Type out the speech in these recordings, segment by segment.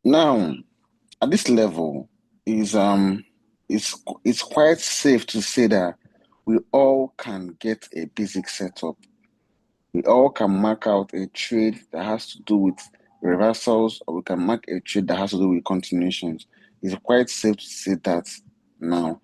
Now, at this level, is it's quite safe to say that we all can get a basic setup. We all can mark out a trade that has to do with reversals, or we can mark a trade that has to do with continuations. It's quite safe to say that now,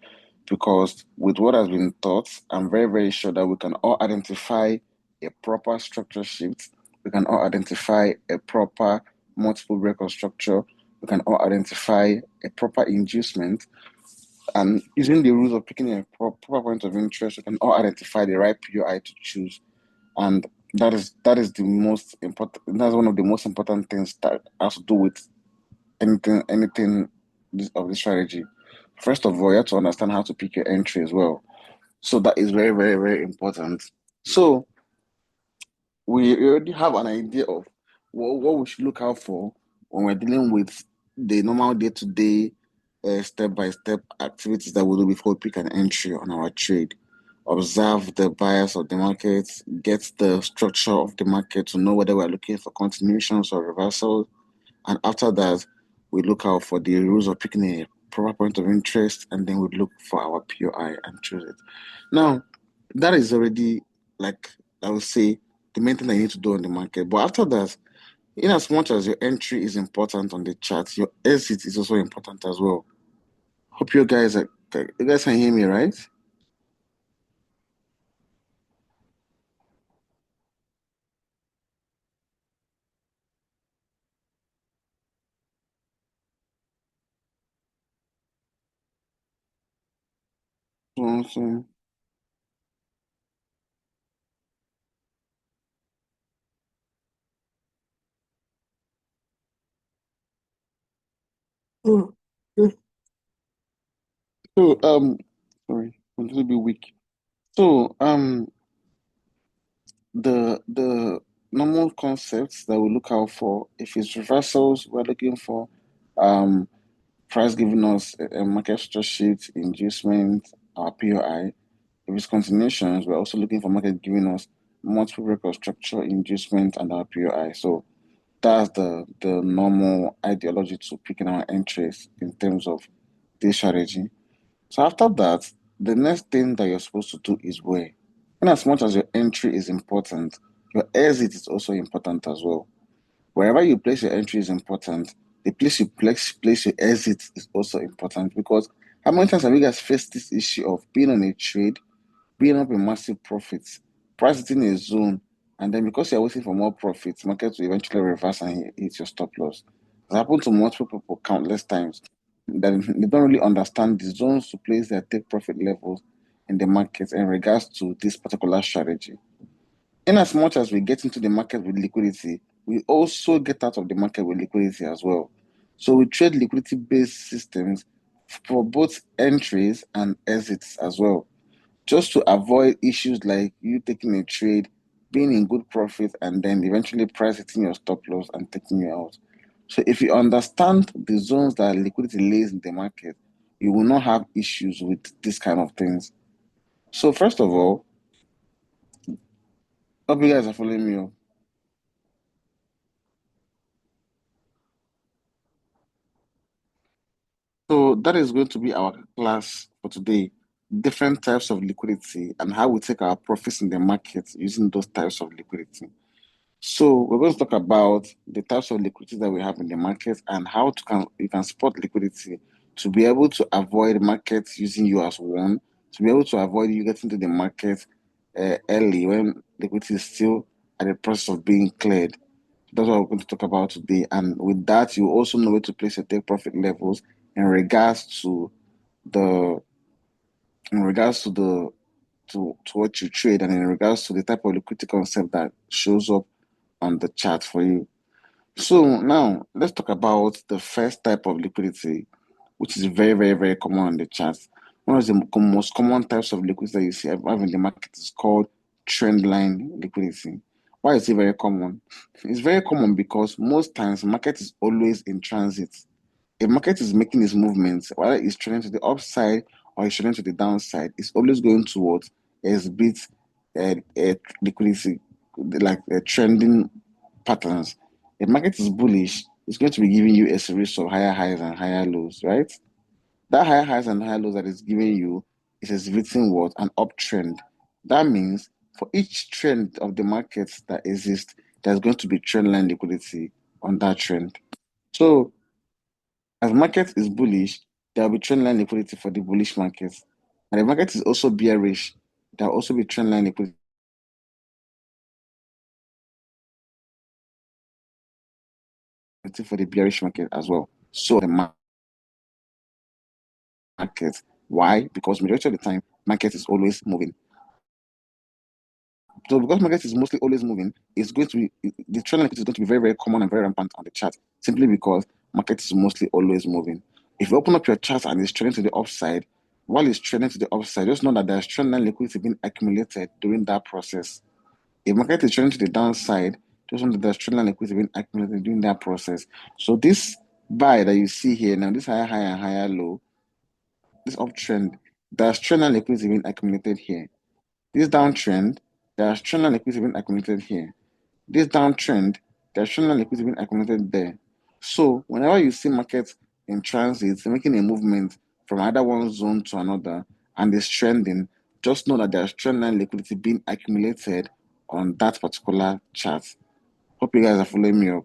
because with what has been taught, I'm very, very sure that we can all identify a proper structure shift. We can all identify a proper multiple record structure. We can all identify a proper inducement. And using the rules of picking a proper point of interest, we can all identify the right POI to choose. And that is the most important. That's one of the most important things that has to do with anything of the strategy. First of all, you have to understand how to pick your entry as well. So that is very, very, very important. So we already have an idea of what we should look out for when we're dealing with the normal day-to-day, step-by-step activities that we do before we pick an entry on our trade. Observe the bias of the market, get the structure of the market to know whether we're looking for continuations or reversals. And after that, we look out for the rules of picking a proper point of interest, and then we look for our POI and choose it. Now, that is already, like I would say, the main thing that you need to do on the market. But after that, in as much as your entry is important on the chart, your exit is also important as well. Hope you guys can hear me, right? So, so, so, sorry, I'm a little bit weak. So, the normal concepts that we look out for, if it's reversals, we're looking for um price giving us a market structure sheet, inducement, our POI. If it's continuations, we're also looking for market giving us multiple record structure, inducement, and our POI. So that's the normal ideology to picking our entries in terms of this strategy. So after that, the next thing that you're supposed to do is weigh. In as much as your entry is important, your exit is also important as well. Wherever you place your entry is important. The place you place your exit is also important because how many times have you guys faced this issue of being on a trade, being up in massive profits, price hitting a zone, and then because you're waiting for more profits, market will eventually reverse and hit your stop loss. It's happened to multiple people countless times. That they don't really understand the zones to place their take profit levels in the market in regards to this particular strategy. In as much as we get into the market with liquidity, we also get out of the market with liquidity as well. So we trade liquidity-based systems for both entries and exits as well, just to avoid issues like you taking a trade, being in good profit, and then eventually price hitting your stop loss and taking you out. So if you understand the zones that liquidity lays in the market, you will not have issues with this kind of things. So first of all, hope you guys are following me up. So that is going to be our class for today. Different types of liquidity and how we take our profits in the market using those types of liquidity. So we're going to talk about the types of liquidity that we have in the market and how you can spot liquidity to be able to avoid markets using you as one, to be able to avoid you getting to the market early when liquidity is still at the process of being cleared. That's what we're going to talk about today. And with that, you also know where to place your take profit levels in regards to the in regards to the to what you trade and in regards to the type of liquidity concept that shows up on the chart for you. So now let's talk about the first type of liquidity, which is very, very, very common on the chart. One of the most common types of liquidity that you see have in the market is called trend line liquidity. Why is it very common? It's very common because most times market is always in transit. If market is making its movements, whether it's trending to the upside or it's trending to the downside, it's always going towards exhibit liquidity, like trending patterns. If market is bullish, it's going to be giving you a series of higher highs and higher lows, right? That higher highs and higher lows that it's giving you is exhibiting what? An uptrend. That means for each trend of the markets that exists, there's going to be trend line liquidity on that trend. So as market is bullish, there will be trend line liquidity for the bullish market. And if market is also bearish, there will also be trend line liquidity for the bearish market as well. So the market. Why? Because majority of the time, market is always moving. So because market is mostly always moving, it's going to be the trend line is going to be very, very common and very rampant on the chart, simply because market is mostly always moving. If you open up your chart and it's trending to the upside, while it's trending to the upside, just know that there's trend line liquidity being accumulated during that process. If market is trending to the downside, just know that there's trend line liquidity being accumulated during that process. So this buy that you see here now, this higher high and higher low, this uptrend, there's trend line liquidity being accumulated here. This downtrend, there's trend line liquidity being accumulated here. This downtrend, there's trend line liquidity being accumulated there. So whenever you see markets in transit, making a movement from either one zone to another and it's trending, just know that there's trend line liquidity being accumulated on that particular chart. Hope you guys are following me up.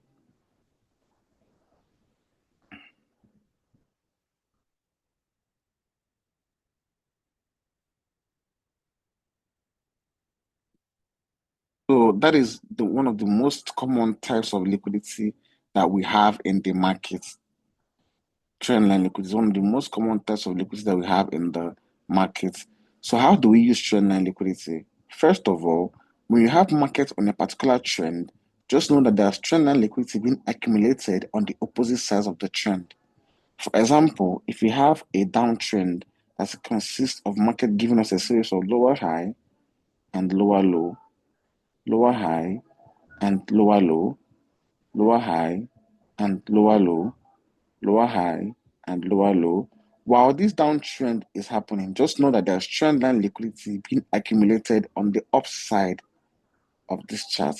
So that is one of the most common types of liquidity that we have in the market. Trend line liquidity is one of the most common types of liquidity that we have in the market. So how do we use trend line liquidity? First of all, when you have market on a particular trend, just know that there's trend line liquidity being accumulated on the opposite sides of the trend. For example, if we have a downtrend that consists of market giving us a series of lower high and lower low, lower high and lower low, lower high and lower low, lower high and lower low. While this downtrend is happening, just know that there's trend line liquidity being accumulated on the upside of this chart.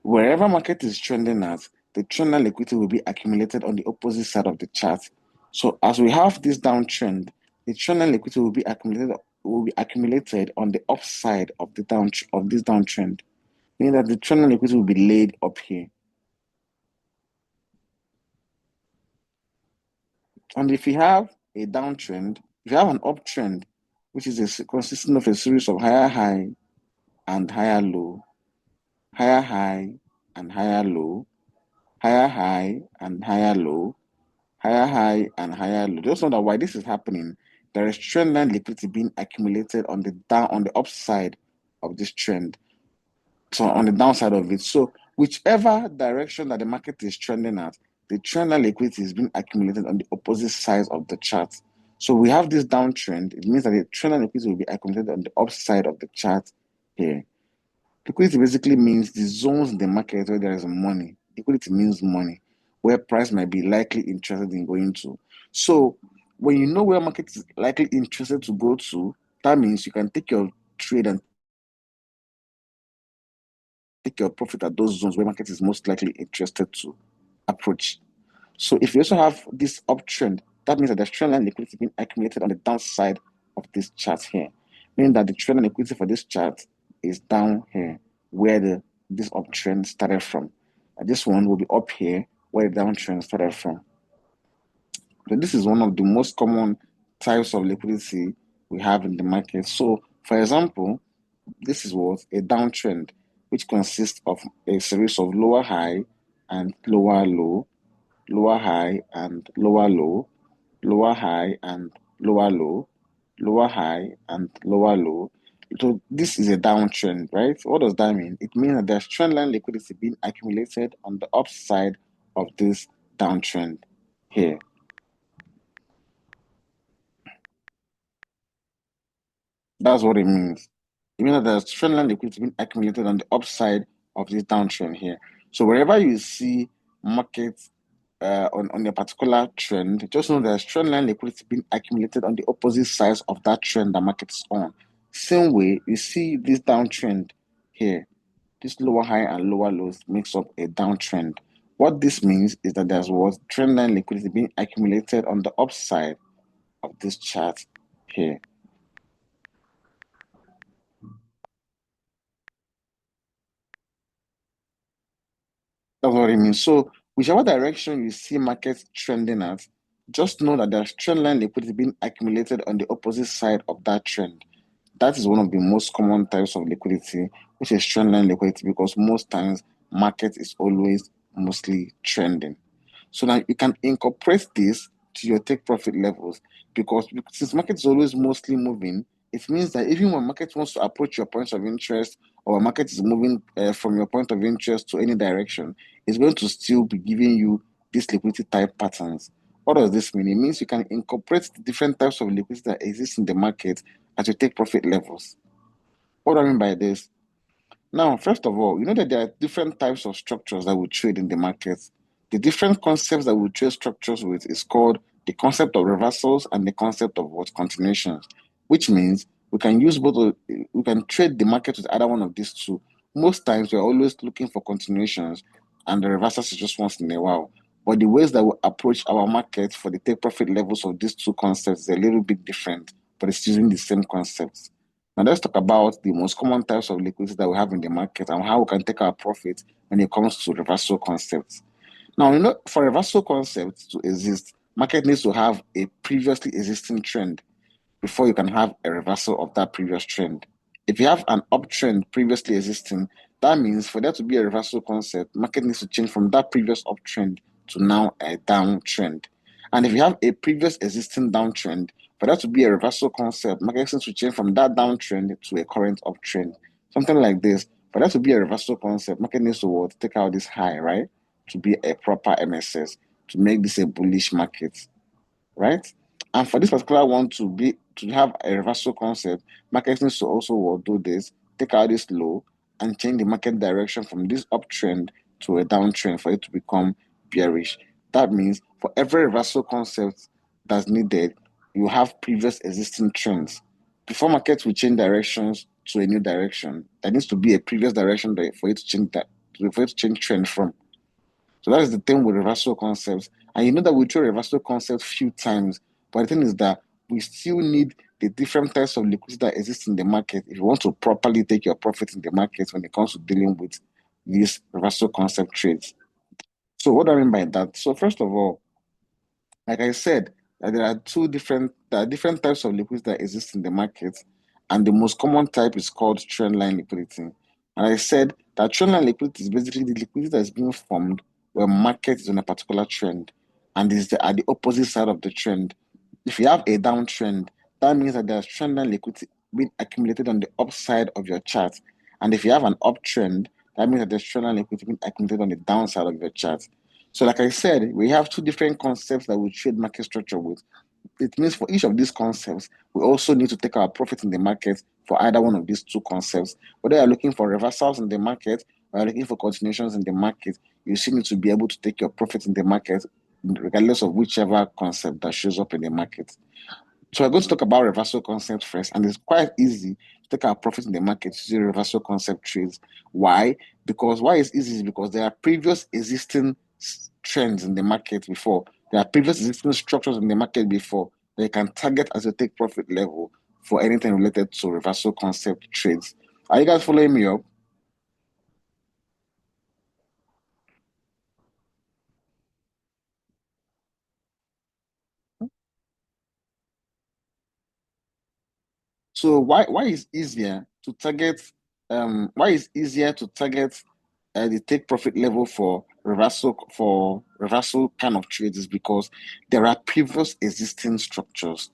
Wherever market is trending at, the trend line liquidity will be accumulated on the opposite side of the chart. So as we have this downtrend, the trend line liquidity will be accumulated on the upside of this downtrend, meaning that the trend line liquidity will be laid up here. And if you have a downtrend, if you have an uptrend, which is consisting of a series of higher high and higher low, higher high and higher low, higher high and higher low, higher high and higher low. Just know that while this is happening, there is trend line liquidity being accumulated on the upside of this trend. So on the downside of it. So whichever direction that the market is trending at, the trend line liquidity is being accumulated on the opposite sides of the chart. So we have this downtrend. It means that the trend line liquidity will be accumulated on the upside of the chart here. Liquidity basically means the zones in the market where there is money. Liquidity means money, where price might be likely interested in going to. So when you know where market is likely interested to go to, that means you can take your trade and take your profit at those zones where market is most likely interested to approach. So if you also have this uptrend, that means that there's trend line liquidity being accumulated on the downside of this chart here, meaning that the trend line liquidity for this chart is down here where this uptrend started from. And this one will be up here where the downtrend started from. So this is one of the most common types of liquidity we have in the market. So for example, this is what a downtrend, which consists of a series of lower high and lower low, lower high and lower low, lower high and lower low, lower high and lower low. So this is a downtrend, right? What does that mean? It means that there's trend line liquidity being accumulated on the upside of this downtrend here. That's what it means. It means that there's trend line liquidity being accumulated on the upside of this downtrend here. So wherever you see markets on a particular trend, just know there's trend line liquidity being accumulated on the opposite sides of that trend the market is on. Same way, you see this downtrend here. This lower high and lower lows makes up a downtrend. What this means is that there's what trendline liquidity being accumulated on the upside of this chart here. That's what it means. So whichever direction you see markets trending at, just know that there's trendline liquidity being accumulated on the opposite side of that trend. That is one of the most common types of liquidity, which is trendline liquidity, because most times market is always mostly trending. So now you can incorporate this to your take profit levels, because since market is always mostly moving, it means that even when market wants to approach your points of interest, or market is moving from your point of interest to any direction, it's going to still be giving you these liquidity type patterns. What does this mean? It means you can incorporate the different types of liquidity that exist in the market at your take profit levels. What do I mean by this? Now, first of all, you know that there are different types of structures that we trade in the market. The different concepts that we trade structures with is called the concept of reversals and the concept of what continuations, which means we can use we can trade the market with either one of these two. Most times we're always looking for continuations, and the reversals is just once in a while. But the ways that we approach our market for the take profit levels of these two concepts is a little bit different, but it's using the same concepts. Now let's talk about the most common types of liquidity that we have in the market and how we can take our profit when it comes to reversal concepts. Now, you know, for reversal concepts to exist, market needs to have a previously existing trend before you can have a reversal of that previous trend. If you have an uptrend previously existing, that means for there to be a reversal concept, market needs to change from that previous uptrend to now a downtrend. And if you have a previous existing downtrend, for that to be a reversal concept, market needs to change from that downtrend to a current uptrend. Something like this. For that to be a reversal concept, market needs to what? Take out this high, right? To be a proper MSS, to make this a bullish market, right? And for this particular one to have a reversal concept, market needs to also will do this, take out this low and change the market direction from this uptrend to a downtrend for it to become bearish. That means for every reversal concept that's needed, you have previous existing trends. Before markets will change directions to a new direction, there needs to be a previous direction there for it to change for it to change trend from. So that is the thing with reversal concepts. And you know that we try reversal concepts few times, but the thing is that we still need the different types of liquidity that exist in the market if you want to properly take your profit in the market when it comes to dealing with these reversal concept trades. So what do I mean by that? So first of all, like I said, that there are different types of liquidity that exist in the market, and the most common type is called trendline liquidity. And I said that trendline liquidity is basically the liquidity that is being formed when market is on a particular trend and is at the opposite side of the trend. If you have a downtrend, that means that there's trendline liquidity being accumulated on the upside of your chart. And if you have an uptrend, that means that there's trendline liquidity being accumulated on the downside of your chart. So, like I said, we have two different concepts that we trade market structure with. It means for each of these concepts, we also need to take our profit in the market for either one of these two concepts. Whether you're looking for reversals in the market or you're looking for continuations in the market, you still need to be able to take your profit in the market, regardless of whichever concept that shows up in the market. So we're going to talk about reversal concept first, and it's quite easy to take our profit in the market using reversal concept trades. Why? Because why it's easy is because there are previous existing trends in the market before. There are previous existing structures in the market before that you can target as a take profit level for anything related to reversal concept trades. Are you guys following me up? So why is easier to target why is easier to target the take profit level for reversal kind of trades is because there are previous existing structures.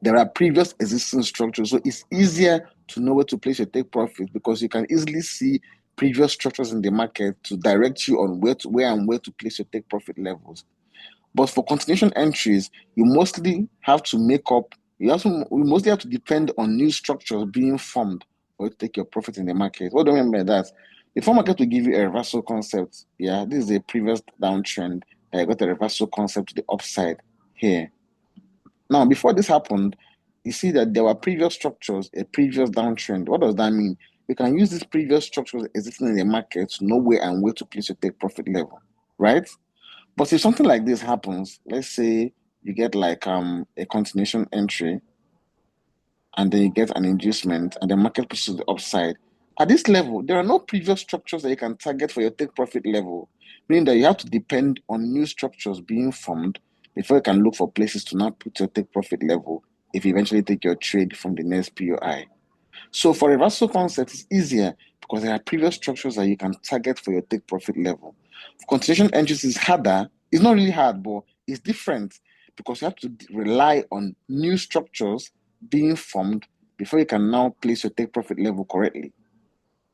There are previous existing structures, so it's easier to know where to place your take profit because you can easily see previous structures in the market to direct you on where to place your take profit levels. But for continuation entries, you mostly have to depend on new structures being formed for you to take your profit in the market. What do I mean by that? Before market will give you a reversal concept, yeah, this is a previous downtrend. I got a reversal concept to the upside here. Now, before this happened, you see that there were previous structures, a previous downtrend. What does that mean? we can use these previous structures existing in the market to know where and where to place your take profit level, right? But if something like this happens, let's say you get like a continuation entry and then you get an inducement and the market pushes to the upside. At this level, there are no previous structures that you can target for your take profit level, meaning that you have to depend on new structures being formed before you can look for places to now put your take profit level if you eventually take your trade from the next POI. So for reversal concept, it's easier because there are previous structures that you can target for your take profit level. For continuation entries is harder. It's not really hard, but it's different because you have to rely on new structures being formed before you can now place your take profit level correctly.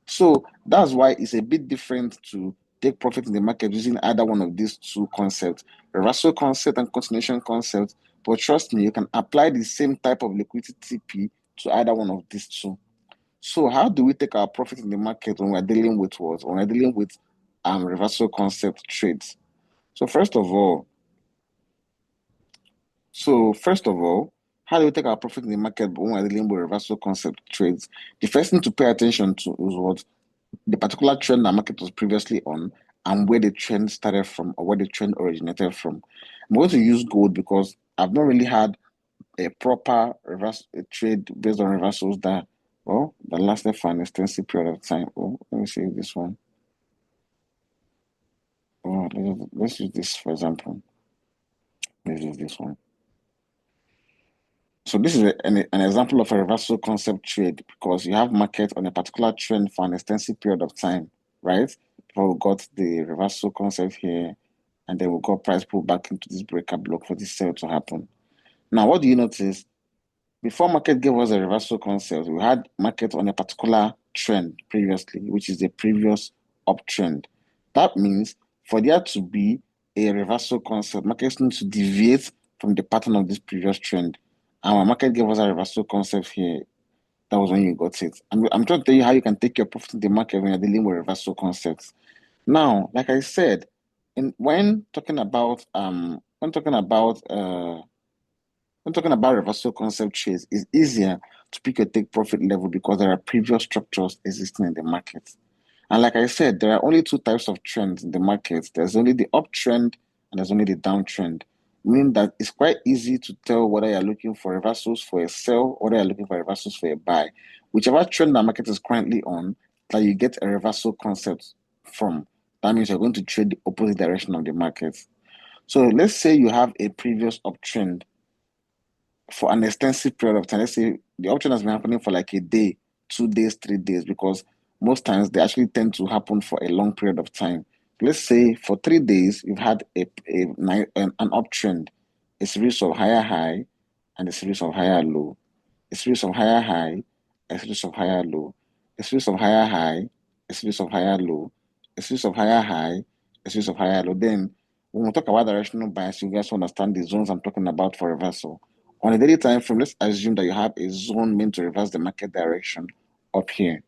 So that's why it's a bit different to take profit in the market using either one of these two concepts, reversal concept and continuation concept. But trust me, you can apply the same type of liquidity TP to either one of these two. So how do we take our profit in the market when we're dealing with what? When we're dealing with reversal concept trades. So first of all, how do we take our profit in the market when we're dealing with reversal concept trades? The first thing to pay attention to is what the particular trend the market was previously on and where the trend started from or where the trend originated from. I'm going to use gold because I've not really had a proper trade based on reversals that lasted for an extensive period of time. Oh, let me see this one. Oh, let's use this for example. Let's use this one. So this is an example of a reversal concept trade because you have market on a particular trend for an extensive period of time, right? Before we got the reversal concept here, and then we got price pull back into this breaker block for this sale to happen. Now, what do you notice? Before market gave us a reversal concept, we had market on a particular trend previously, which is the previous uptrend. That means for there to be a reversal concept, markets need to deviate from the pattern of this previous trend. And when market gave us a reversal concept here, that was when you got it. I'm trying to tell you how you can take your profit in the market when you're dealing with reversal concepts. Now, like I said, when talking about reversal concept trades, it's easier to pick a take profit level because there are previous structures existing in the market. And like I said, there are only two types of trends in the market. There's only the uptrend and there's only the downtrend, meaning that it's quite easy to tell whether you're looking for reversals for a sell or whether you're looking for reversals for a buy. Whichever trend the market is currently on, that you get a reversal concept from, that means you're going to trade the opposite direction of the market. So let's say you have a previous uptrend for an extensive period of time. Let's say the uptrend has been happening for like a day, 2 days, 3 days, because most times they actually tend to happen for a long period of time. Let's say for 3 days, you've had an uptrend, a series of higher high and a series of higher low, a series of higher high, a series of higher low, a series of higher high, a series of higher low, a series of higher high, a series of higher low. Then when we talk about directional bias, you guys understand the zones I'm talking about for reversal. On a daily time frame, let's assume that you have a zone meant to reverse the market direction up here.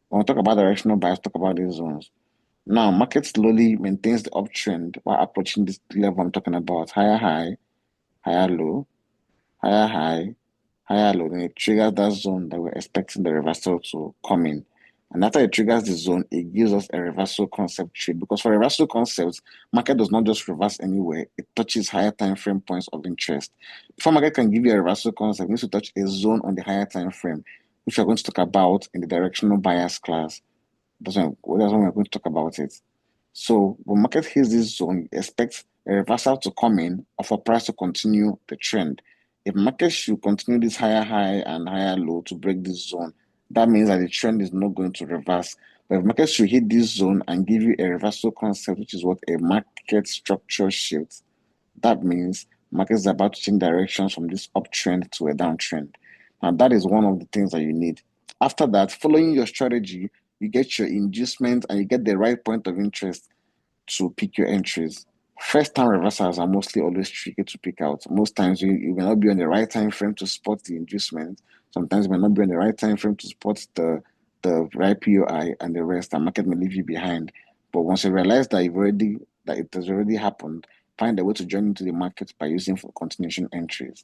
When we talk about directional bias, talk about these zones. Now, market slowly maintains the uptrend while approaching this level I'm talking about. Higher high, higher low, higher high, higher low. Then it triggers that zone that we're expecting the reversal to come in. And after it triggers the zone, it gives us a reversal concept trade. Because for reversal concepts, market does not just reverse anywhere, it touches higher time frame points of interest. Before market can give you a reversal concept, it needs to touch a zone on the higher time frame, which we're going to talk about in the directional bias class. That's when we're going to talk about it. So when market hits this zone, expect a reversal to come in or for price to continue the trend. If market should continue this higher high and higher low to break this zone, that means that the trend is not going to reverse. But if market should hit this zone and give you a reversal concept, which is what a market structure shift, that means market is about to change directions from this uptrend to a downtrend. Now that is one of the things that you need. After that, following your strategy, you get your inducement and you get the right point of interest to pick your entries. First time reversals are mostly always tricky to pick out. Most times you may not be on the right time frame to spot the inducement. Sometimes you may not be on the right time frame to spot the right POI and the rest. The market may leave you behind. But once you realize that it has already happened, find a way to join into the market by using for continuation entries.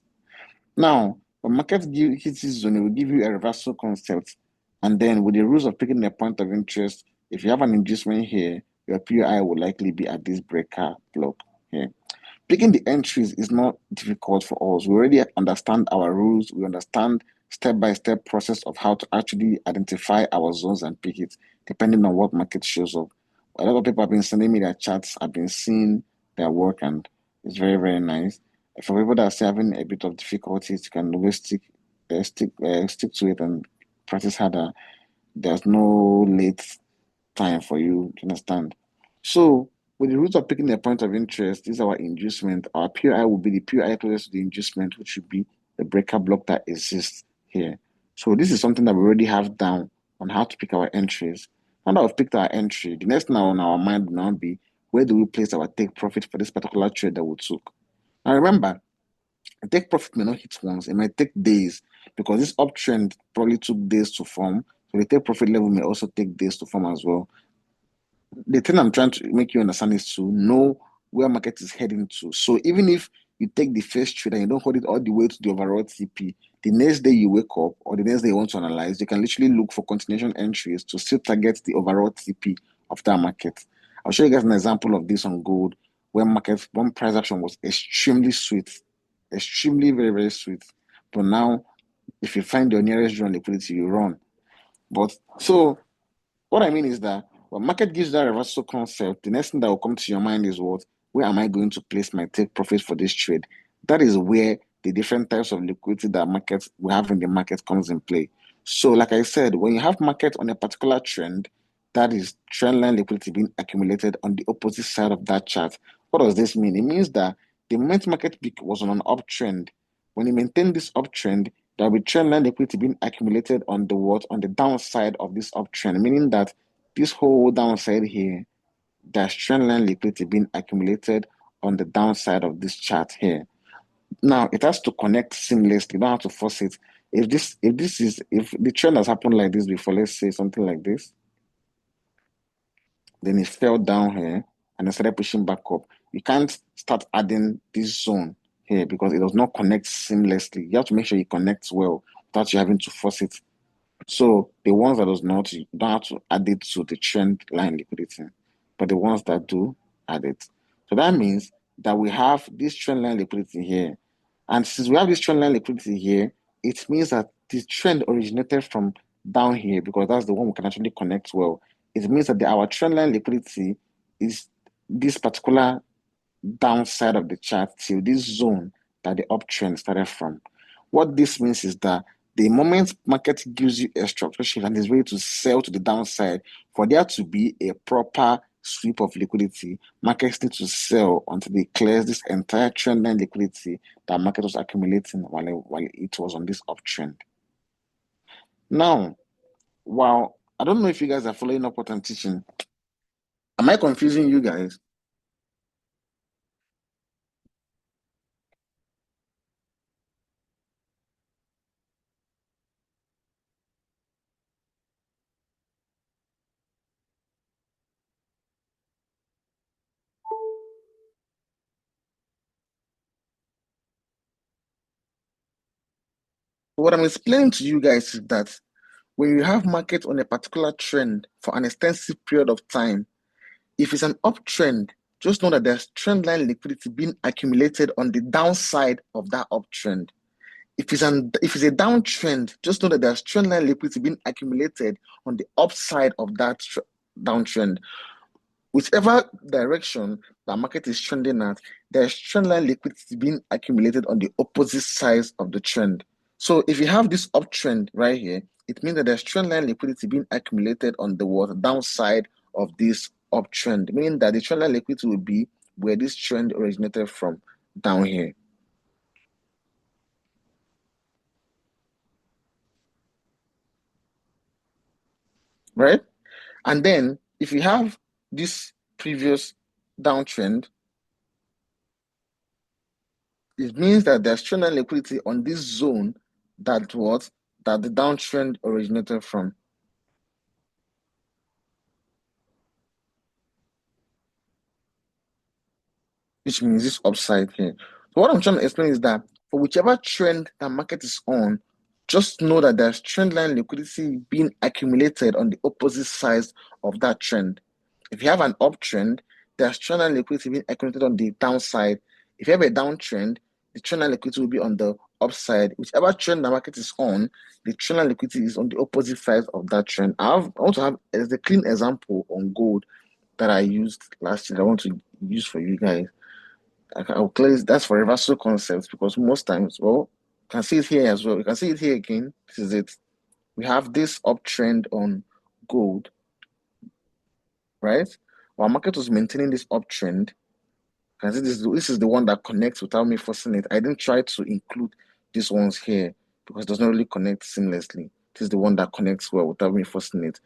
Now, when market hits this zone, it will give you a reversal concept And then with the rules of picking a point of interest, if you have an inducement here, your PI will likely be at this breaker block here. Picking the entries is not difficult for us. We already understand our rules. We understand step-by-step process of how to actually identify our zones and pick it, depending on what market shows up. A lot of people have been sending me their charts. I've been seeing their work, and it's very, very nice. For people that are still having a bit of difficulties, you can always stick to it and practice harder. There's no late time for you to understand. So, with the root of picking a point of interest, this is our inducement. Our PI will be the PI closest to the inducement, which should be the breaker block that exists here. So, this is something that we already have down on how to pick our entries. Now that we've picked our entry, the next thing on our mind will now be where do we place our take profit for this particular trade that we took. Now, remember, take profit may not hit once, it might take days because this uptrend probably took days to form. So the take profit level may also take days to form as well. The thing I'm trying to make you understand is to know where market is heading to. So even if you take the first trade and you don't hold it all the way to the overall TP, the next day you wake up or the next day you want to analyze, you can literally look for continuation entries to still target the overall TP of that market. I'll show you guys an example of this on gold, where market one price action was extremely sweet, extremely very, very sweet. But now, if you find your nearest zone liquidity, you run. But so what I mean is that when market gives that reversal concept, the next thing that will come to your mind is what? Where am I going to place my take profit for this trade? That is where the different types of liquidity that markets we have in the market comes in play. So, like I said, when you have market on a particular trend, that is trend line liquidity being accumulated on the opposite side of that chart. What does this mean? It means that the moment market peak was on an uptrend. When you maintain this uptrend, there will be trend line liquidity being accumulated on the what? On the downside of this uptrend, meaning that this whole downside here, there's trend line liquidity being accumulated on the downside of this chart here. Now it has to connect seamlessly. You don't have to force it. If the trend has happened like this before, let's say something like this, then it fell down here and it started pushing back up. You can't start adding this zone here because it does not connect seamlessly. You have to make sure it connects well without you having to force it. So the ones that does not, you don't have to add it to the trend line liquidity, but the ones that do, add it. So that means that we have this trend line liquidity here. And since we have this trend line liquidity here, it means that the trend originated from down here because that's the one we can actually connect well. It means that our trend line liquidity is this particular downside of the chart till this zone that the uptrend started from. What this means is that the moment market gives you a structure shift and is ready to sell to the downside, for there to be a proper sweep of liquidity, markets need to sell until they clear this entire trend line liquidity that market was accumulating while it was on this uptrend. Now, while I don't know if you guys are following up what I'm teaching, am I confusing you guys? What I'm explaining to you guys is that when you have market on a particular trend for an extensive period of time, if it's an uptrend, just know that there's trend line liquidity being accumulated on the downside of that uptrend. If it's a downtrend, just know that there's trend line liquidity being accumulated on the upside of that downtrend. Whichever direction the market is trending at, there's trend line liquidity being accumulated on the opposite sides of the trend. So if you have this uptrend right here, it means that there's trend line liquidity being accumulated on the downside of this uptrend, meaning that the trend line liquidity will be where this trend originated from down here. Right? And then if you have this previous downtrend, it means that there's trend line liquidity on this zone that the downtrend originated from, which means this upside here. So what I'm trying to explain is that for whichever trend the market is on, just know that there's trendline liquidity being accumulated on the opposite sides of that trend. If you have an uptrend, there's trendline liquidity being accumulated on the downside. If you have a downtrend, the trendline liquidity will be on the upside. Whichever trend the market is on, the trendline liquidity is on the opposite side of that trend. I want to have as a clean example on gold that I used last year. I want to use for you guys. I'll close that's for reversal concepts because most times, well, you can see it here as well. You can see it here again. This is it. We have this uptrend on gold, right? While market was maintaining this uptrend, you can see this is the one that connects without me forcing it. I didn't try to include these ones here because it does not really connect seamlessly. This is the one that connects well without me forcing it.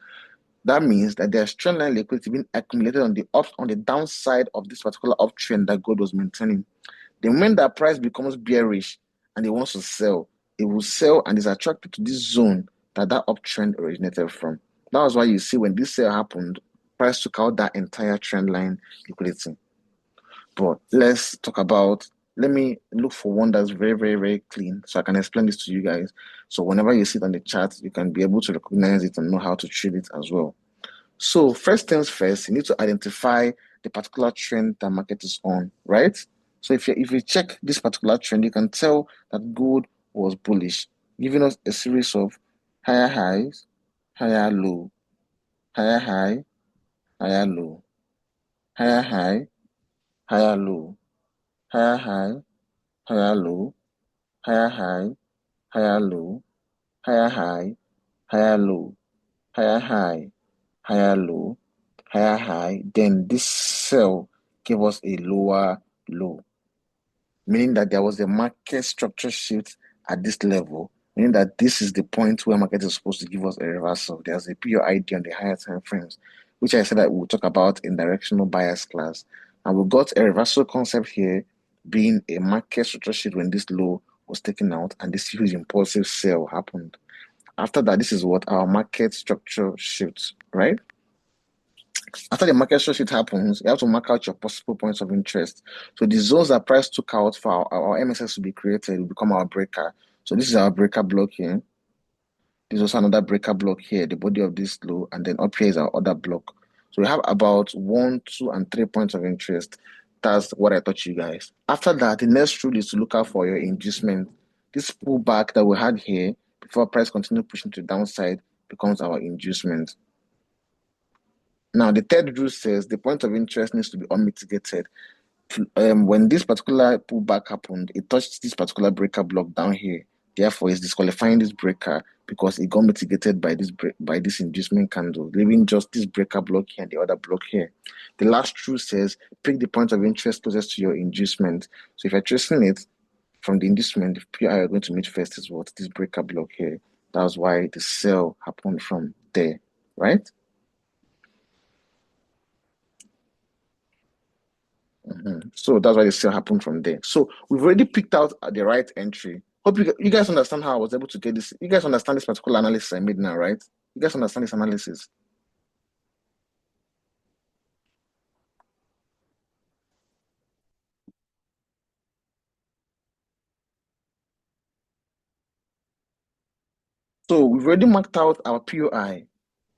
That means that there's trendline liquidity being accumulated on the downside of this particular uptrend that gold was maintaining. The moment that price becomes bearish and it wants to sell, it will sell and is attracted to this zone that uptrend originated from. That was why you see when this sale happened, price took out that entire trend line liquidity. But let me look for one that's very, very, very clean so I can explain this to you guys. So whenever you see it on the chart, you can be able to recognize it and know how to treat it as well. So first things first, you need to identify the particular trend that market is on, right? So if you check this particular trend, you can tell that gold was bullish, giving us a series of higher highs, higher low, higher high, higher low, higher high, higher low, higher high, higher low, higher high, higher low, higher high, higher low, higher high, higher low, higher high. Then this sell gave us a lower low, meaning that there was a market structure shift at this level, meaning that this is the point where market is supposed to give us a reversal. There's a POID on the higher time frames, which I said that we'll talk about in directional bias class. And we got a reversal concept here being a market structure shift when this low was taken out and this huge impulsive sell happened. After that, this is what our market structure shifts, right? After the market structure shift happens, you have to mark out your possible points of interest. So the zones that price took out for our MSS to be created will become our breaker. So this is our breaker block here. This is also another breaker block here, the body of this low, and then up here is our other block. So we have about 1, 2, and 3 points of interest. That's what I taught you guys. After that, the next rule is to look out for your inducement. This pullback that we had here before price continued pushing to the downside becomes our inducement. Now, the third rule says the point of interest needs to be unmitigated. When this particular pullback happened, it touched this particular breaker block down here. Therefore, it's disqualifying this breaker because it got mitigated by this inducement candle, leaving just this breaker block here and the other block here. The last rule says pick the point of interest closest to your inducement. So if you're tracing it from the inducement, the PI you're going to meet first is what? This breaker block here. That's why the sell happened from there, right? So that's why the sale happened from there. So we've already picked out the right entry. Hope you guys understand how I was able to get this. You guys understand this particular analysis I made now, right? You guys understand this analysis? So we've already marked out our POI.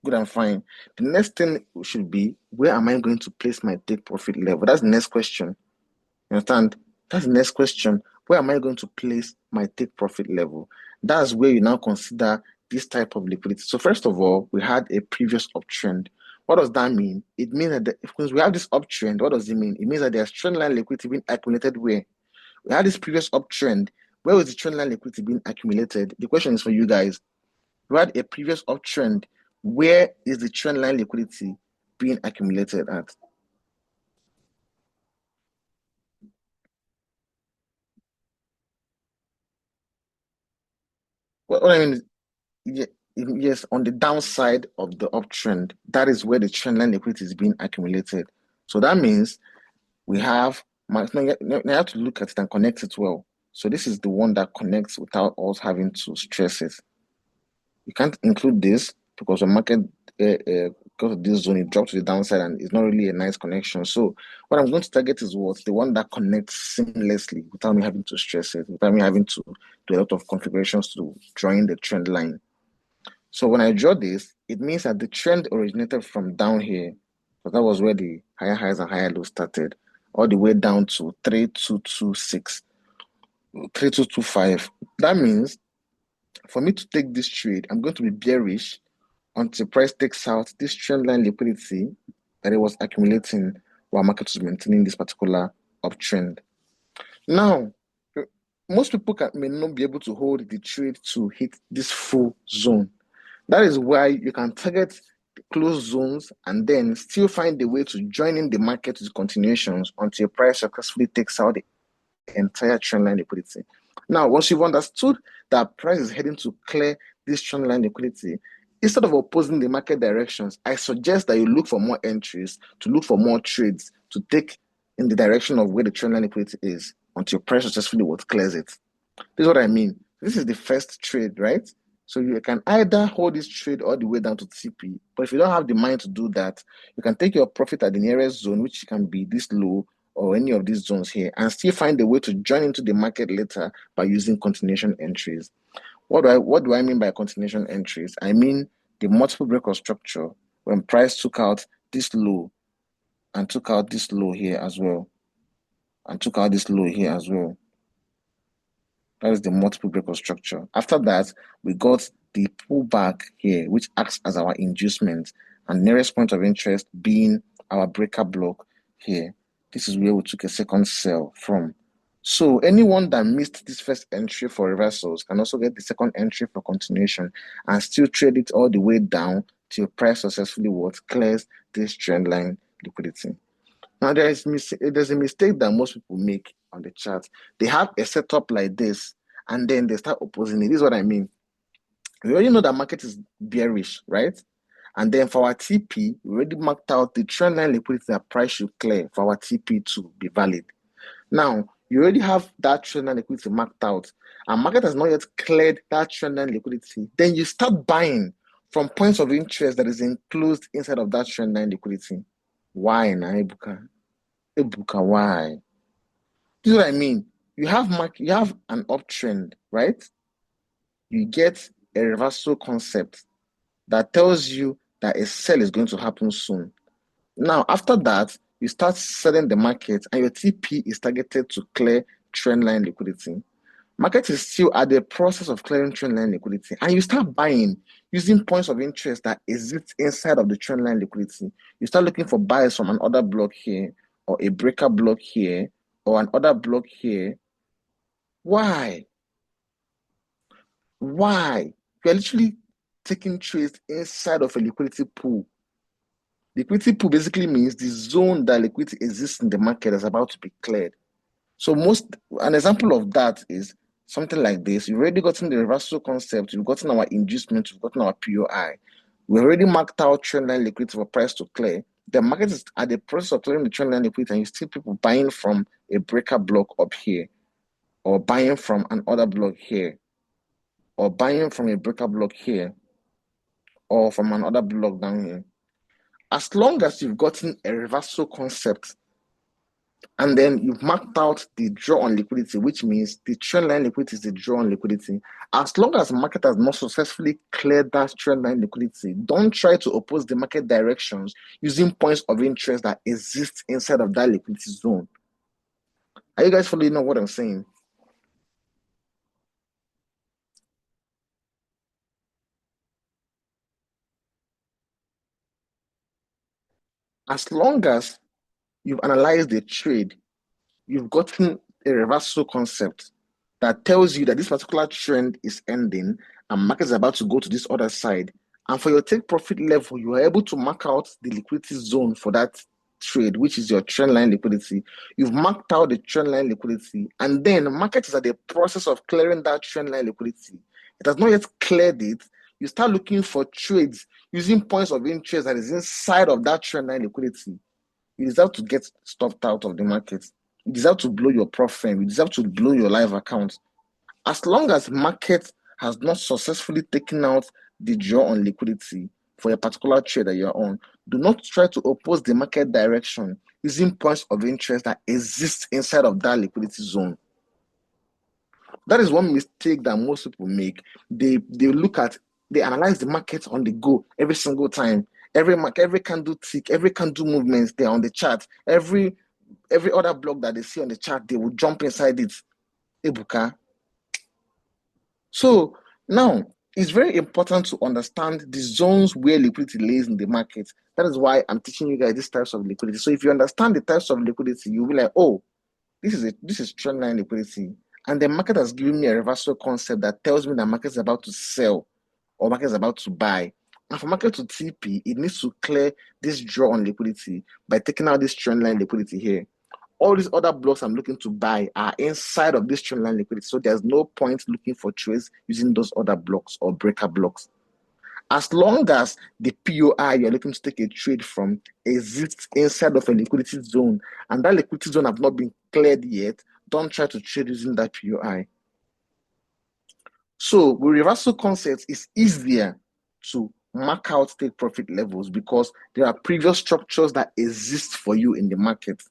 Good and fine. The next thing should be, where am I going to place my take profit level? That's the next question. You understand? That's the next question. Where am I going to place my take profit level? That's where you now consider this type of liquidity. So first of all, we had a previous uptrend. What does that mean? It means that because we have this uptrend, what does it mean? It means that there's trendline liquidity being accumulated where? We had this previous uptrend. Where was the trendline liquidity being accumulated? The question is for you guys. We had a previous uptrend. Where is the trendline liquidity being accumulated at? What I mean is, yes, on the downside of the uptrend, that is where the trendline liquidity is being accumulated. So that means we have, now you have to look at it and connect it well. So this is the one that connects without us having to stress it. You can't include this because the market go to this zone, it drops to the downside, and it's not really a nice connection. So what I'm going to target is what? The one that connects seamlessly without me having to stress it, without me having to do a lot of configurations to drawing the trend line. So when I draw this, it means that the trend originated from down here, so that was where the higher highs and higher lows started, all the way down to 3226, 3225. That means for me to take this trade, I'm going to be bearish until price takes out this trend line liquidity that it was accumulating while market was maintaining this particular uptrend. Now, most people may not be able to hold the trade to hit this full zone. That is why you can target closed zones and then still find a way to join in the market with continuations until price successfully takes out the entire trendline liquidity. Now, once you've understood that price is heading to clear this trendline liquidity, instead of opposing the market directions, I suggest that you look for more entries, to look for more trades, to take in the direction of where the trendline liquidity is until price successfully what clears it. This is what I mean. This is the first trade, right? So you can either hold this trade all the way down to TP, but if you don't have the mind to do that, you can take your profit at the nearest zone, which can be this low or any of these zones here, and still find a way to join into the market later by using continuation entries. What do I mean by continuation entries? I mean the multiple breakout structure when price took out this low and took out this low here as well, and took out this low here as well. That is the multiple breakout structure. After that, we got the pullback here, which acts as our inducement, and nearest point of interest being our breaker block here. This is where we took a second sell from. So anyone that missed this first entry for reversals can also get the second entry for continuation and still trade it all the way down till price successfully clears this trend line liquidity. Now there's a mistake that most people make on the chart. They have a setup like this and then they start opposing it. This is what I mean. We already know that market is bearish, right? And then for our TP, we already marked out the trend line liquidity that price should clear for our TP to be valid. Now, you already have that trend line liquidity marked out, and market has not yet cleared that trend line liquidity. Then you start buying from points of interest that is enclosed inside of that trend line liquidity. Why, Ebuka? Ebuka, why? This is what I mean. You have an uptrend, right? You get a reversal concept that tells you that a sell is going to happen soon. Now, after that, you start selling the market and your TP is targeted to clear trendline liquidity. Market is still at the process of clearing trendline liquidity, and you start buying using points of interest that exist inside of the trendline liquidity. You start looking for buys from an order block here, or a breaker block here, or an order block here. Why? Why? You're literally taking trades inside of a liquidity pool. Liquidity pool basically means the zone that liquidity exists in the market is about to be cleared. So an example of that is something like this. You've already gotten the reversal concept, you've gotten our inducement, you've gotten our POI. We already marked out trendline liquidity for price to clear. The market is at the process of clearing the trendline liquidity, and you see people buying from a breaker block up here, or buying from an order block here, or buying from a breaker block here, or from an order block down here. As long as you've gotten a reversal concept and then you've marked out the draw on liquidity, which means the trend line liquidity is the draw on liquidity. As long as the market has not successfully cleared that trend line liquidity, don't try to oppose the market directions using points of interest that exist inside of that liquidity zone. Are you guys following what I'm saying? As long as you've analyzed the trade, you've gotten a reversal concept that tells you that this particular trend is ending and market is about to go to this other side. And for your take profit level, you are able to mark out the liquidity zone for that trade, which is your trend line liquidity. You've marked out the trend line liquidity, and then the market is at the process of clearing that trend line liquidity. It has not yet cleared it. You start looking for trades using points of interest that is inside of that trend line liquidity. You deserve to get stuffed out of the market. You deserve to blow your profit. You deserve to blow your live account. As long as market has not successfully taken out the draw on liquidity, for a particular trade that you're on. Do not try to oppose the market direction using points of interest that exist inside of that liquidity zone. That is one mistake that most people make. They analyze the market on the go every single time. Every candle tick, every candle movement, they're on the chart. Every other block that they see on the chart, they will jump inside it. Ebuka. So now it's very important to understand the zones where liquidity lays in the market. That is why I'm teaching you guys these types of liquidity. So if you understand the types of liquidity, you'll be like, oh, this is trendline liquidity. And the market has given me a reversal concept that tells me that market is about to sell or market is about to buy. And for market to TP, it needs to clear this draw on liquidity by taking out this trendline liquidity here. All these other blocks I'm looking to buy are inside of this trendline liquidity. So there's no point looking for trades using those other blocks or breaker blocks. As long as the POI you're looking to take a trade from exists inside of a liquidity zone and that liquidity zone have not been cleared yet, don't try to trade using that POI. So with reversal concepts, it's easier to mark out take profit levels because there are previous structures that exist for you in the market.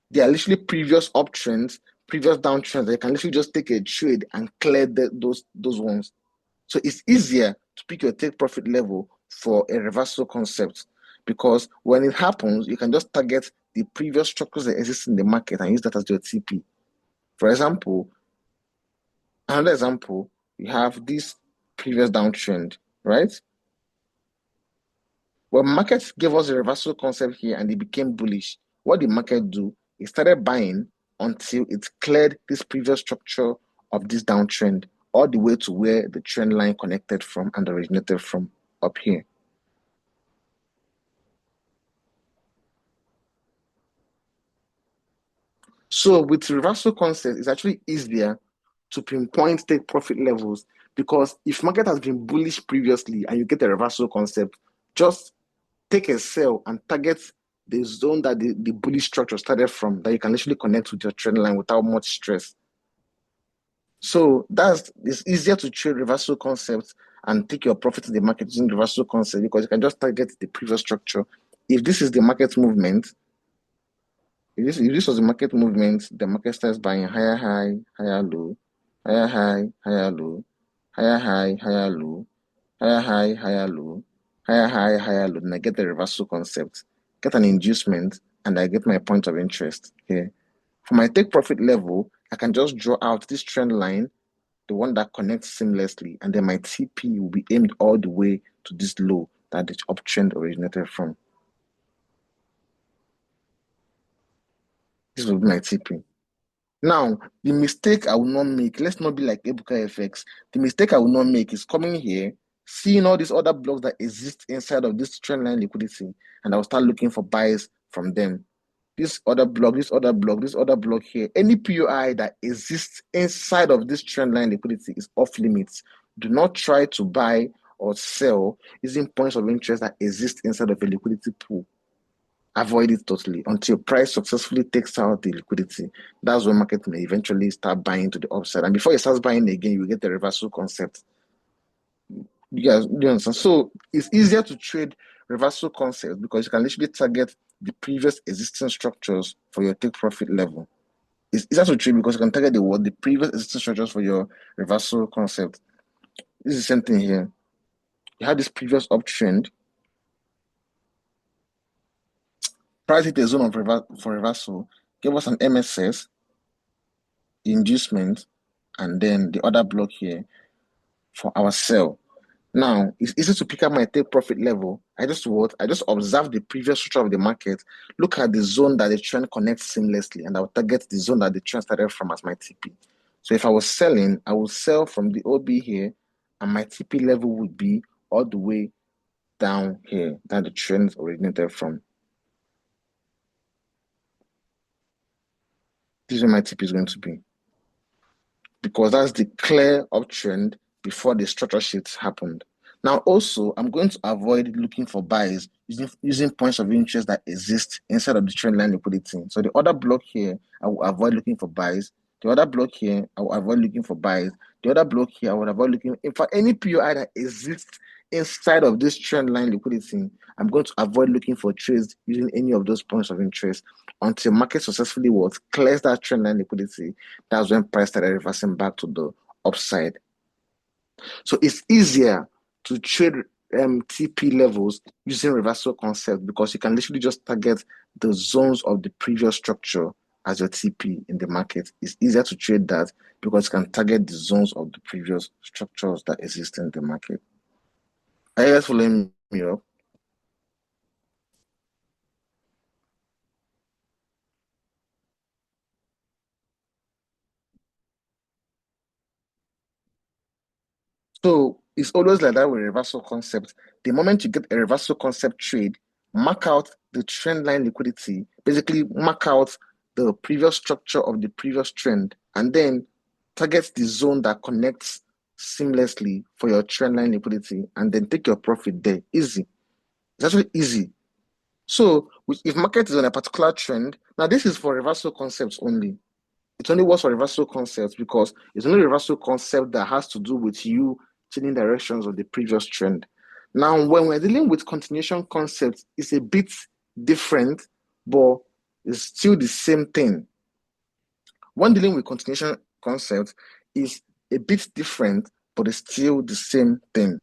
They are literally previous uptrends, previous downtrends. You can literally just take a trade and clear those ones. So it's easier to pick your take profit level for a reversal concept because when it happens, you can just target the previous structures that exist in the market and use that as your TP. For example, another example, you have this previous downtrend, right? When markets gave us a reversal concept here and it became bullish, what did market do? It started buying until it cleared this previous structure of this downtrend all the way to where the trend line connected from and originated from up here. So with reversal concept, it's actually easier to pinpoint take profit levels because if market has been bullish previously and you get a reversal concept, just take a sell and target the zone that the bullish structure started from that you can literally connect with your trend line without much stress. So it's easier to trade reversal concepts and take your profit in the market using reversal concept because you can just target the previous structure. If this is the market movement, if this was the market movement, the market starts buying higher high, higher low, higher high, higher low, higher high, higher low, higher high, higher low, higher high, higher low. Then I get the reversal concept, get an inducement, and I get my point of interest here. For my take profit level, I can just draw out this trend line, the one that connects seamlessly, and then my TP will be aimed all the way to this low that the uptrend originated from. This will be my TP. Now, the mistake I will not make, let's not be like Ebuka FX. The mistake I will not make is coming here, seeing all these other blocks that exist inside of this trendline liquidity, and I will start looking for buys from them. This other block, this other block, this other block here, any POI that exists inside of this trendline liquidity is off limits. Do not try to buy or sell using points of interest that exist inside of a liquidity pool. Avoid it totally until price successfully takes out the liquidity. That's when market may eventually start buying to the upside. And before it starts buying again, you get the reversal concept. You guys, do you understand? So it's easier to trade reversal concepts because you can literally target the previous existing structures for your take profit level. It's easier to trade because you can target the previous existing structures for your reversal concept. This is the same thing here. You had this previous uptrend. Price hit a zone of for reversal, gave us an MSS, inducement, and then the other block here for our sell. Now, it's easy to pick up my take profit level. I just observe the previous structure of the market, look at the zone that the trend connects seamlessly, and I will target the zone that the trend started from as my TP. So if I was selling, I will sell from the OB here, and my TP level would be all the way down here, that the trend originated from. This is where my TP is going to be. Because that's the clear uptrend before the structure shifts happened. Now, also, I'm going to avoid looking for buys using points of interest that exist inside of the trendline liquidity. So the other block here, I will avoid looking for buys. The other block here, I will avoid looking for buys. The other block here, I will avoid looking for any POI that exists inside of this trend line liquidity, I'm going to avoid looking for trades using any of those points of interest until market successfully clears that trend line liquidity. That's when price started reversing back to the upside. So it's easier to trade TP levels using reversal concept because you can literally just target the zones of the previous structure as your TP in the market. It's easier to trade that because you can target the zones of the previous structures that exist in the market. Are you guys following me up? So it's always like that with reversal concept. The moment you get a reversal concept trade, mark out the trend line liquidity, basically mark out the previous structure of the previous trend, and then target the zone that connects seamlessly for your trend line liquidity, and then take your profit there. Easy. It's actually easy. So if market is on a particular trend, now this is for reversal concepts only. It only works for reversal concepts because it's only reversal concept that has to do with you changing directions of the previous trend. Now, when we're dealing with continuation concepts, it's a bit different, but it's still the same thing. When dealing with continuation concepts is a bit different, but it's still the same thing.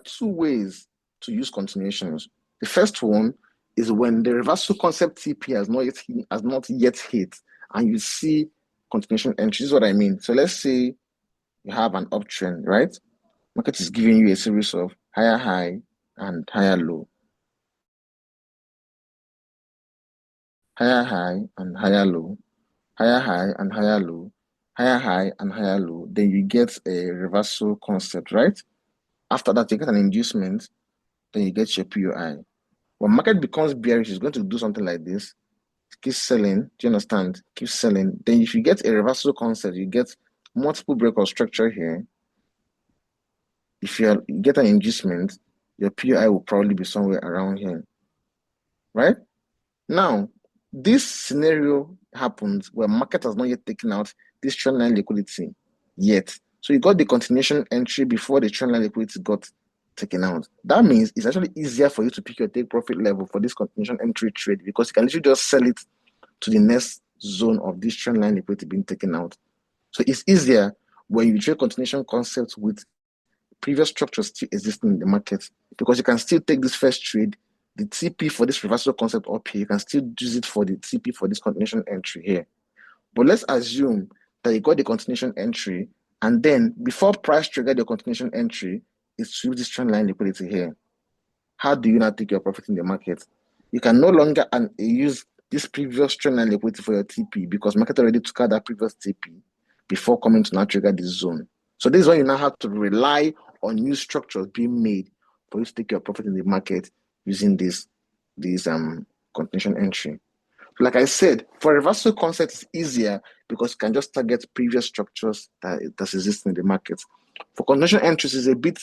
Two ways to use continuations. The first one is when the reversal concept TP has not yet hit, and you see continuation entry. This is what I mean. So let's say you have an uptrend, right? Market is giving you a series of higher high and higher low, higher high and higher low, higher high and higher low, higher high and higher low. Then you get a reversal concept, right? After that, you get an inducement. Then you get your POI. When market becomes bearish, it's going to do something like this. Keep selling. Do you understand? Keep selling. Then if you get a reversal concept, you get multiple breakout structure here. If you get an inducement, your PI will probably be somewhere around here. Right? Now, this scenario happens where market has not yet taken out this trend line liquidity yet. So you got the continuation entry before the trend line liquidity got taken out. That means it's actually easier for you to pick your take profit level for this continuation entry trade because you can literally just sell it to the next zone of this trend line liquidity being taken out. So it's easier when you trade continuation concepts with previous structures still existing in the market because you can still take this first trade, the TP for this reversal concept up here, you can still use it for the TP for this continuation entry here. But let's assume that you got the continuation entry, and then before price triggered your continuation entry, it's through this trend line liquidity here. How do you now take your profit in the market? You can no longer use this previous trend line liquidity for your TP because market already took out that previous TP before coming to now trigger this zone. So this is when you now have to rely on new structures being made for you to take your profit in the market using this continuation entry. Like I said, for reversal concept, it's easier because you can just target previous structures that exist in the market. For continuation entries, it's a bit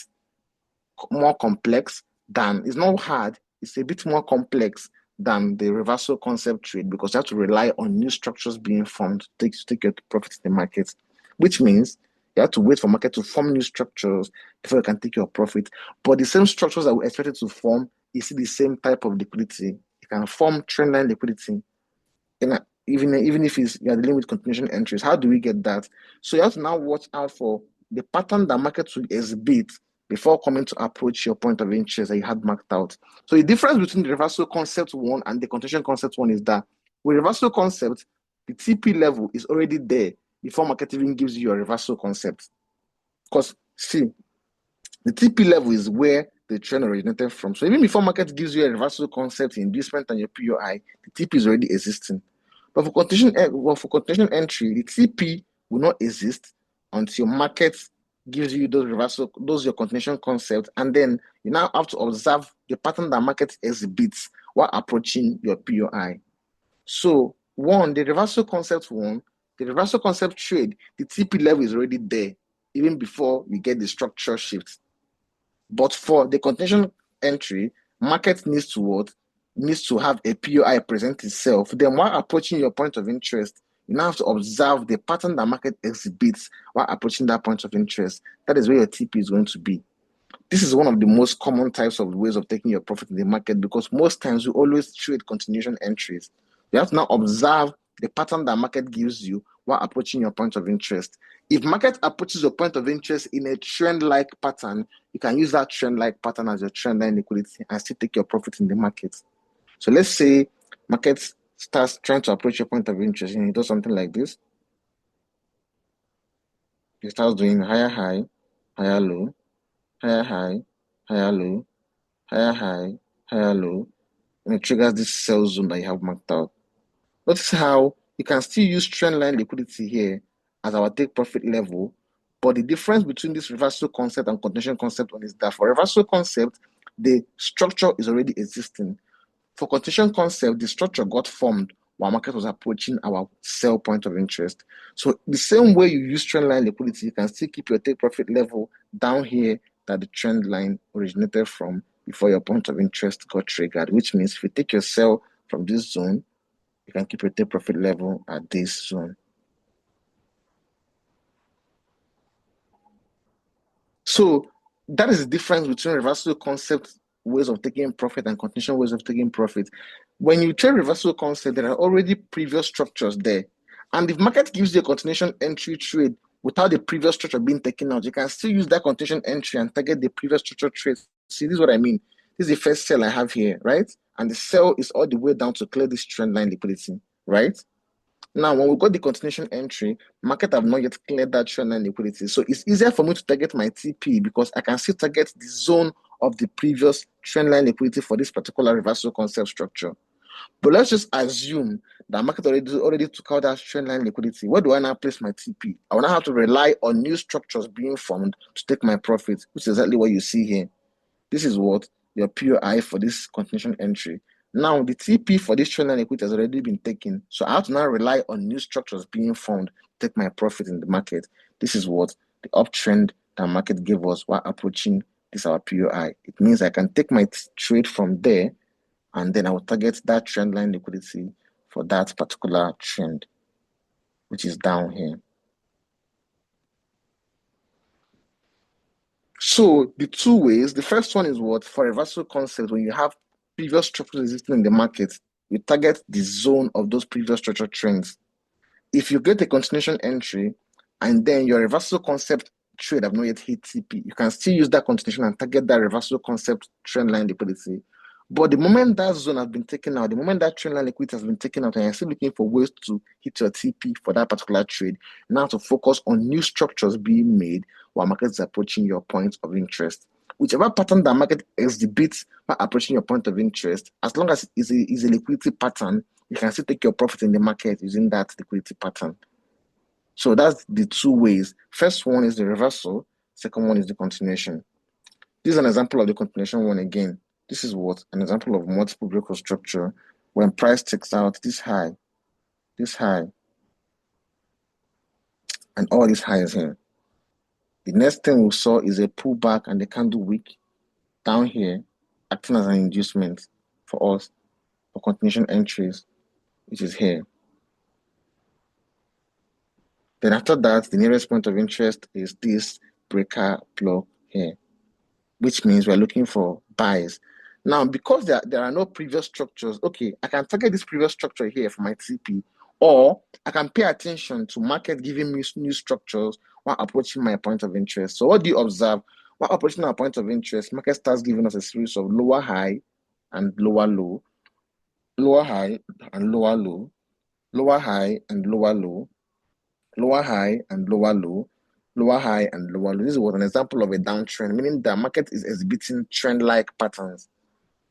more complex than, it's not hard, it's a bit more complex than the reversal concept trade because you have to rely on new structures being formed to take your profit in the market, which means you have to wait for market to form new structures before you can take your profit. But the same structures that we expected to form, you see the same type of liquidity. You can form trendline liquidity. And even if you're dealing with continuation entries, how do we get that? So you have to now watch out for the pattern that markets will exhibit before coming to approach your point of interest that you had marked out. So the difference between the reversal concept one and the continuation concept one is that with reversal concept, the TP level is already there before market even gives you your reversal concept. Because see, the TP level is where the trend originated from. So even before market gives you a reversal concept, inducement, and your POI, the TP is already existing. But for continuation entry, the TP will not exist until market gives you those your continuation concept, and then you now have to observe the pattern that market exhibits while approaching your POI. So the reversal concept trade, the TP level is already there even before you get the structure shift. But for the continuation entry, market needs to needs to have a POI present itself, then while approaching your point of interest, you now have to observe the pattern that market exhibits while approaching that point of interest. That is where your TP is going to be. This is one of the most common types of ways of taking your profit in the market, because most times you always trade continuation entries. You have to now observe the pattern that market gives you while approaching your point of interest. If market approaches your point of interest in a trend-like pattern, you can use that trend-like pattern as your trend line liquidity and still take your profit in the market. So let's say market starts trying to approach your point of interest and it does something like this. It starts doing higher high, higher low, higher high, higher low, higher high, higher low, and it triggers this sell zone that you have marked out. Notice how you can still use trend line liquidity here as our take profit level, but the difference between this reversal concept and continuation concept is that for reversal concept, the structure is already existing. For continuation concept, the structure got formed while market was approaching our sell point of interest. So the same way you use trend line liquidity, you can still keep your take profit level down here that the trend line originated from before your point of interest got triggered, which means if you take your sell from this zone, you can keep your take profit level at this zone. So that is the difference between reversal concept ways of taking profit and continuation ways of taking profit. When you trade reversal concept, there are already previous structures there. And if market gives you a continuation entry trade without the previous structure being taken out, you can still use that continuation entry and target the previous structure trade. See, this is what I mean. This is the first sell I have here, right? And the sell is all the way down to clear this trend line liquidity, right? Now, when we got the continuation entry, market have not yet cleared that trend line liquidity. So it's easier for me to target my TP because I can still target the zone of the previous trend line liquidity for this particular reversal concept structure. But let's just assume that market already took out that trend line liquidity. Where do I now place my TP? I will now have to rely on new structures being formed to take my profit, which is exactly what you see here. This is what your POI for this continuation entry. Now, the TP for this trend line equity has already been taken. So I have to now rely on new structures being formed to take my profit in the market. This is what the uptrend that market gave us while approaching this our POI. It means I can take my trade from there and then I will target that trend line liquidity for that particular trend, which is down here. So the two ways, the first one is what? For reversal concept, when you have previous structures existing in the market, you target the zone of those previous structure trends. If you get a continuation entry and then your reversal concept trade have not yet hit TP, you can still use that continuation and target that reversal concept trend line liquidity. But the moment that zone has been taken out, the moment that trend line liquidity has been taken out, and you're still looking for ways to hit your TP for that particular trade, you now have to focus on new structures being made while market is approaching your point of interest. Whichever pattern that market exhibits by approaching your point of interest, as long as it's a liquidity pattern, you can still take your profit in the market using that liquidity pattern. So that's the two ways. First one is the reversal. Second one is the continuation. This is an example of the continuation one again. This is what? An example of multiple break structure when price takes out this high, and all these highs here. The next thing we saw is a pullback and the candle wick down here, acting as an inducement for us for continuation entries, which is here. Then after that, the nearest point of interest is this breaker block here, which means we're looking for buys. Now, because there are no previous structures, okay, I can target this previous structure here for my TP, or I can pay attention to market giving me new structures while approaching my point of interest. So what do you observe? While approaching our point of interest, market starts giving us a series of lower high and lower low, lower high and lower low, lower high and lower low, lower high and lower low, lower high and lower low. This is what an example of a downtrend, meaning the market is exhibiting trend-like patterns.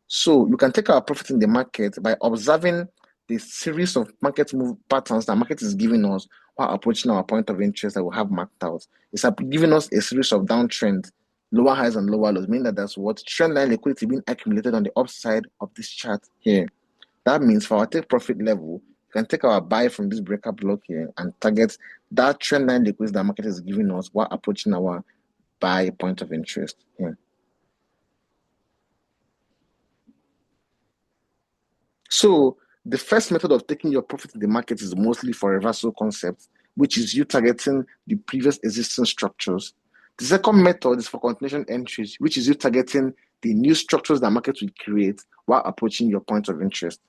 So you can take our profit in the market by observing the series of market move patterns that market is giving us while approaching our point of interest that we have marked out. It's giving us a series of downtrends, lower highs and lower lows, meaning that there's what trend line liquidity being accumulated on the upside of this chart here. That means for our take profit level, we can take our buy from this breaker block here and target that trend line liquidity that market is giving us while approaching our buy point of interest here. So the first method of taking your profit in the market is mostly for reversal concepts, which is you targeting the previous existing structures. The second method is for continuation entries, which is you targeting the new structures that market will create while approaching your point of interest.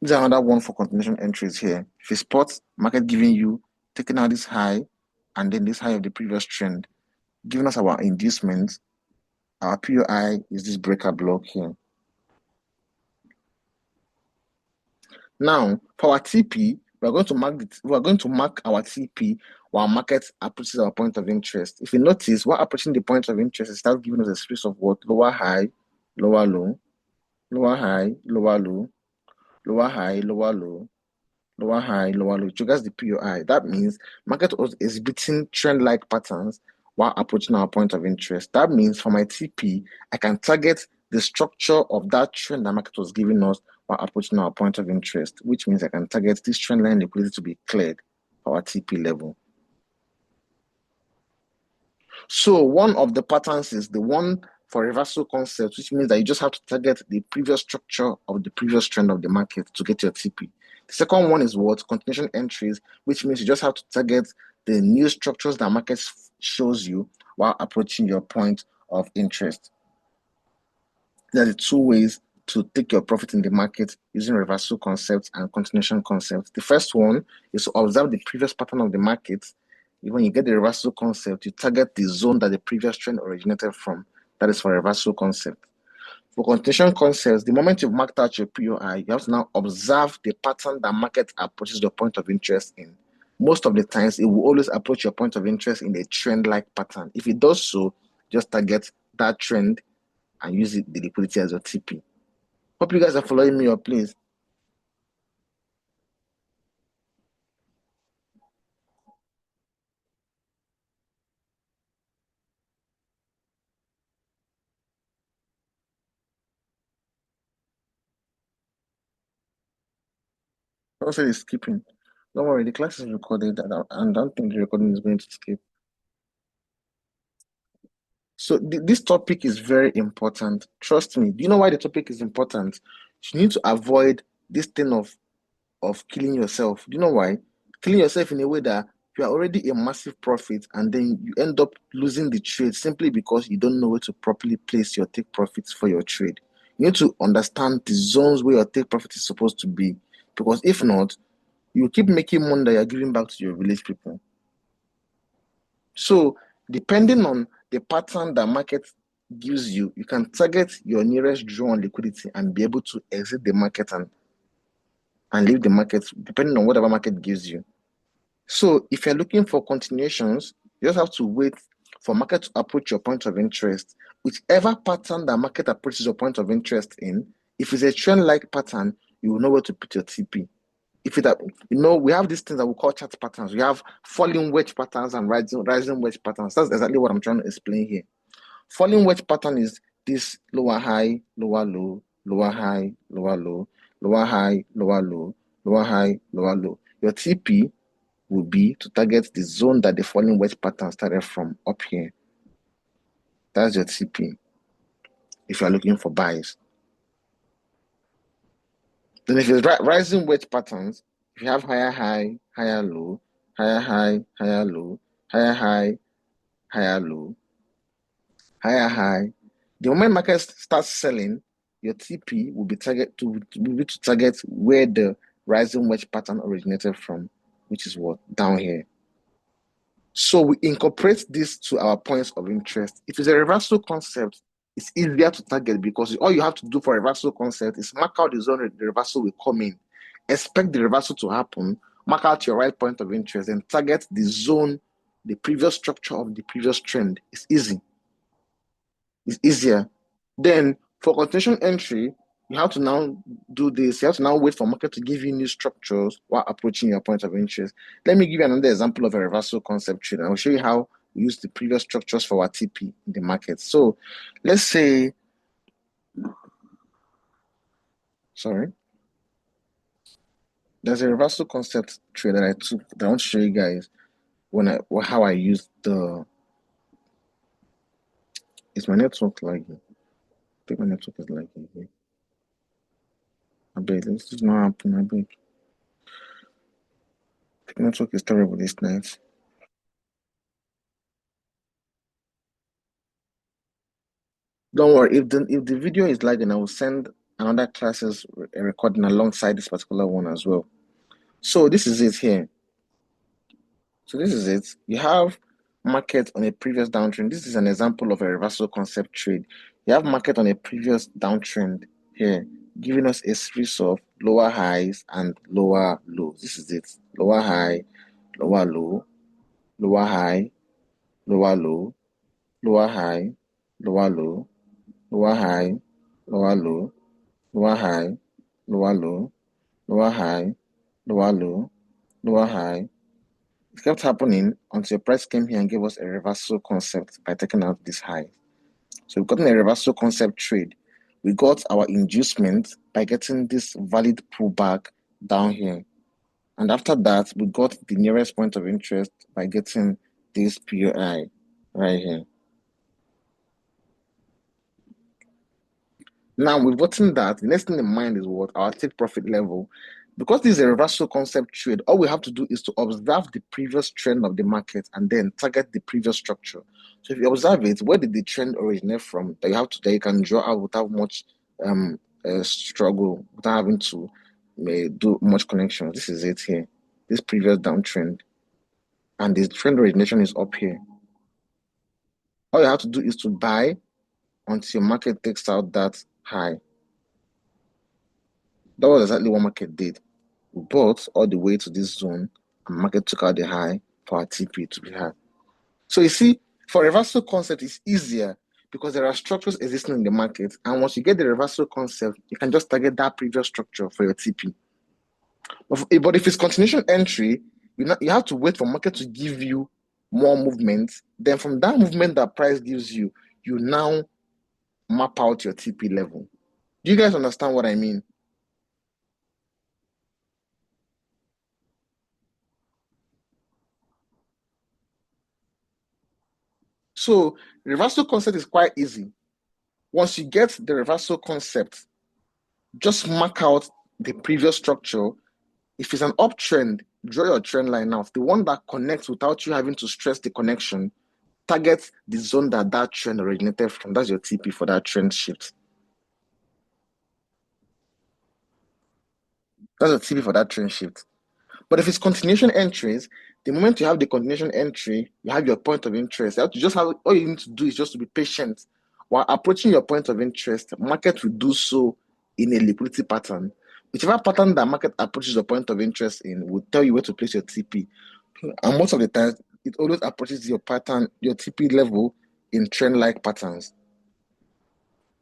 This is another one for continuation entries here. If you spot market giving you, taking out this high and then this high of the previous trend, giving us our inducement, our POI is this breaker block here. Now, for our TP, we are going to mark our TP while market approaches our point of interest. If you notice, while approaching the point of interest, it starts giving us a series of what? Lower high, lower low, lower high, lower low, lower high, lower low, lower high, lower low. It triggers the POI. That means market was exhibiting trend-like patterns while approaching our point of interest. That means for my TP, I can target the structure of that trend that market was giving us while approaching our point of interest, which means I can target this trend line liquidity to be cleared for our TP level. So one of the patterns is the one for reversal concept, which means that you just have to target the previous structure of the previous trend of the market to get your TP. The second one is what? Continuation entries, which means you just have to target the new structures that market shows you while approaching your point of interest. There are the two ways to take your profit in the market using reversal concepts and continuation concepts. The first one is to observe the previous pattern of the market. When you get the reversal concept, you target the zone that the previous trend originated from. That is for reversal concept. For continuation concepts, the moment you've marked out your POI, you have to now observe the pattern that market approaches your point of interest in. Most of the times, it will always approach your point of interest in a trend-like pattern. If it does so, just target that trend and use the liquidity as your TP. Hope you guys are following me up, please. Don't say it's skipping. Don't worry, the class is recorded, and I don't think the recording is going to skip. So this topic is very important. Trust me. Do you know why the topic is important? You need to avoid this thing of killing yourself. Do you know why? Killing yourself in a way that you are already a massive profit and then you end up losing the trade simply because you don't know where to properly place your take profits for your trade. You need to understand the zones where your take profit is supposed to be, because if not, you keep making money that you're giving back to your village people. So, depending on the pattern that market gives you, you can target your nearest draw on liquidity and be able to exit the market and leave the market depending on whatever market gives you. So, if you're looking for continuations, you just have to wait for market to approach your point of interest. Whichever pattern that market approaches your point of interest in, if it's a trend-like pattern, you will know where to put your TP. If it, we have these things that we call chart patterns. We have falling wedge patterns and rising wedge patterns. That's exactly what I'm trying to explain here. Falling wedge pattern is this lower high, lower low, lower high, lower low, lower high, lower low, lower high, lower low. Your TP will be to target the zone that the falling wedge pattern started from up here. That's your TP if you're looking for buys. Then if it's rising wedge patterns, if you have higher high, higher low, higher high, higher low, higher high, higher low, higher high, the moment market starts selling, your TP will be to target where the rising wedge pattern originated from, which is what? Down here. So we incorporate this to our points of interest. If it's a reversal concept, it's easier to target because all you have to do for a reversal concept is mark out the zone the reversal will come in, expect the reversal to happen, mark out your right point of interest, and target the zone, the previous structure of the previous trend. It's easy. It's easier. Then for continuation entry, you have to now do this. You have to now wait for market to give you new structures while approaching your point of interest. Let me give you another example of a reversal concept trade. I'll show you how we use the previous structures for our TP in the market. So let's say, sorry, there's a reversal concept trade that I took that I want to show you guys how I used the. Is my network lagging? I think my network is lagging here. I beg, this is not happening. I beg. The network is terrible this night. Don't worry. If the video is lagging, I will send another classes recording alongside this particular one as well. So this is it here. So this is it. You have market on a previous downtrend. This is an example of a reversal concept trade. You have market on a previous downtrend here, giving us a series of lower highs and lower lows. This is it. Lower high, lower low, lower high, lower low, lower high, lower low, lower high, lower low, lower high, lower low, lower high, lower low, lower high. It kept happening until price came here and gave us a reversal concept by taking out this high. So we've gotten a reversal concept trade. We got our inducement by getting this valid pullback down here. And after that, we got the nearest point of interest by getting this POI right here. Now we've gotten that. The next thing in mind is what? Our take profit level. Because this is a reversal concept trade, all we have to do is to observe the previous trend of the market and then target the previous structure. So if you observe it, where did the trend originate from? That you can draw out without much struggle, without having to do much connection. This is it here. This previous downtrend. And the trend origination is up here. All you have to do is to buy until market takes out that high. That was exactly what market did. We bought all the way to this zone and market took out the high for our TP to be high. So you see, for reversal concept, it's easier because there are structures existing in the market. And once you get the reversal concept, you can just target that previous structure for your TP. But if it's continuation entry, you have to wait for market to give you more movement. Then from that movement that price gives you, you now map out your TP level. Do you guys understand what I mean? So reversal concept is quite easy. Once you get the reversal concept, just mark out the previous structure. If it's an uptrend, draw your trend line out. The one that connects without you having to stress the connection, target the zone that trend originated from. That's your TP for that trend shift. That's your TP for that trend shift. But if it's continuation entries, the moment you have the continuation entry, you have your point of interest. All you need to do is just to be patient. While approaching your point of interest, market will do so in a liquidity pattern. Whichever pattern that market approaches your point of interest in will tell you where to place your TP. And most of the time, it always approaches your pattern, your TP level in trend-like patterns.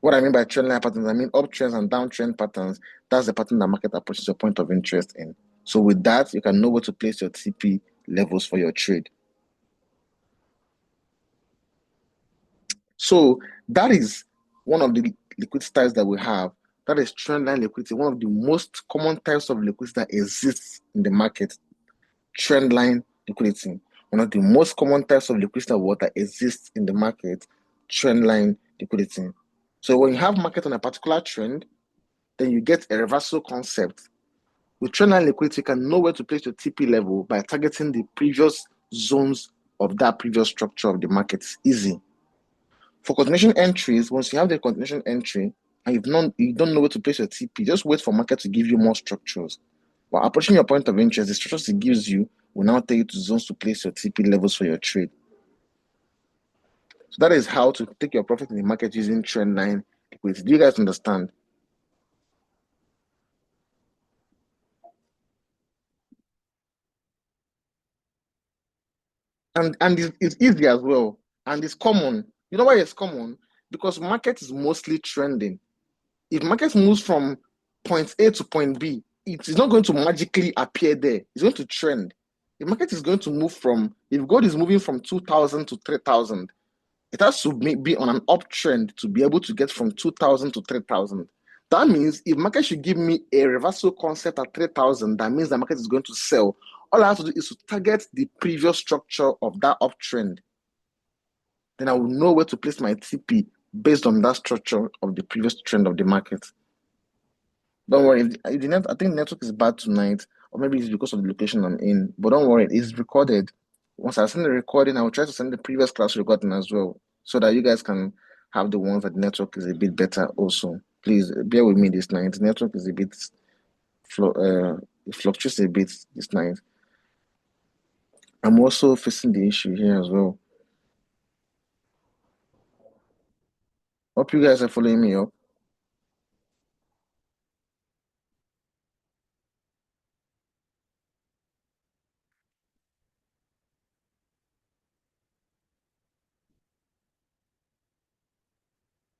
What I mean by trend-like patterns, I mean uptrends and downtrend patterns. That's the pattern that market approaches your point of interest in. So with that, you can know where to place your TP levels for your trade. So that is one of the liquidity styles that we have. That is trendline liquidity, one of the most common types of liquidity that exists in the market. Trendline liquidity, one of the most common types of liquidity that exists in the market. Trendline liquidity. So when you have market on a particular trend, then you get a reversal concept. With trendline liquidity, you can know where to place your TP level by targeting the previous zones of that previous structure of the market. It's easy. For continuation entries, once you have the continuation entry and you don't know where to place your TP, just wait for market to give you more structures. While approaching your point of interest, the structures it gives you will now take you to zones to place your TP levels for your trade. So that is how to take your profit in the market using trendline liquidity. Do you guys understand? And it's easy as well. And it's common. You know why it's common? Because market is mostly trending. If market moves from point A to point B, it is not going to magically appear there. It's going to trend. The market is going to move from, if gold is moving from 2,000 to 3,000, it has to be on an uptrend to be able to get from 2,000 to 3,000. That means if market should give me a reversal concept at 3,000, that means the market is going to sell. All I have to do is to target the previous structure of that uptrend. Then I will know where to place my TP based on that structure of the previous trend of the market. Don't worry. If the net, I think network is bad tonight, or maybe it's because of the location I'm in. But don't worry, it's recorded. Once I send the recording, I will try to send the previous class recording as well, so that you guys can have the ones that the network is a bit better also. Please bear with me this night. The network is a bit it fluctuates a bit this night. I'm also facing the issue here as well. Hope you guys are following me up.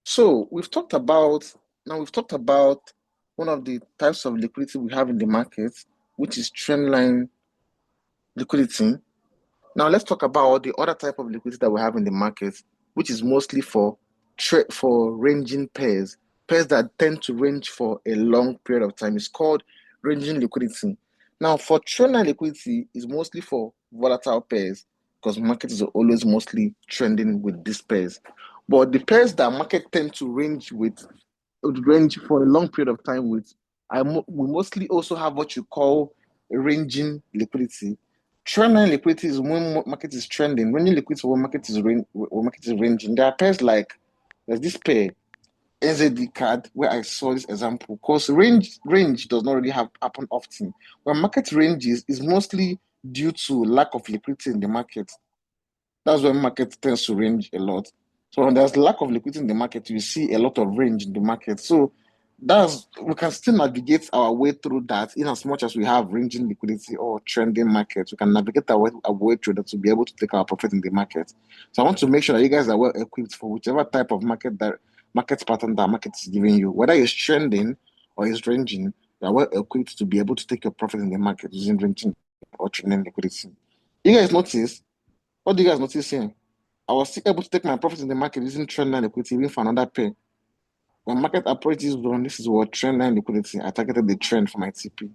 So we've talked about one of the types of liquidity we have in the market, which is trendline liquidity. Now let's talk about the other type of liquidity that we have in the market, which is mostly for ranging pairs, pairs that tend to range for a long period of time. It's called ranging liquidity. Now for trendline liquidity is mostly for volatile pairs because market is always mostly trending with these pairs. But the pairs that market tend to range with would range for a long period of time with. We mostly also have what you call ranging liquidity. Trendline liquidity is when market is trending. Ranging liquidity when market is ranging. There are pairs like there's this pair NZD card where I saw this example because range does not really happen often. When market ranges is mostly due to lack of liquidity in the market. That's when market tends to range a lot. So when there's lack of liquidity in the market, you see a lot of range in the market. So that's we can still navigate our way through that in as much as we have ranging liquidity or trending markets. We can navigate our way through that to be able to take our profit in the market. So I want to make sure that you guys are well equipped for whichever type of market pattern that market is giving you, whether it's trending or it's ranging. You are well equipped to be able to take your profit in the market using ranging or trending liquidity. You guys notice what do you guys notice here? I was still able to take my profits in the market using trendline liquidity even for another pair. When market approaches zone, this is what trendline liquidity. I targeted the trend for my TP.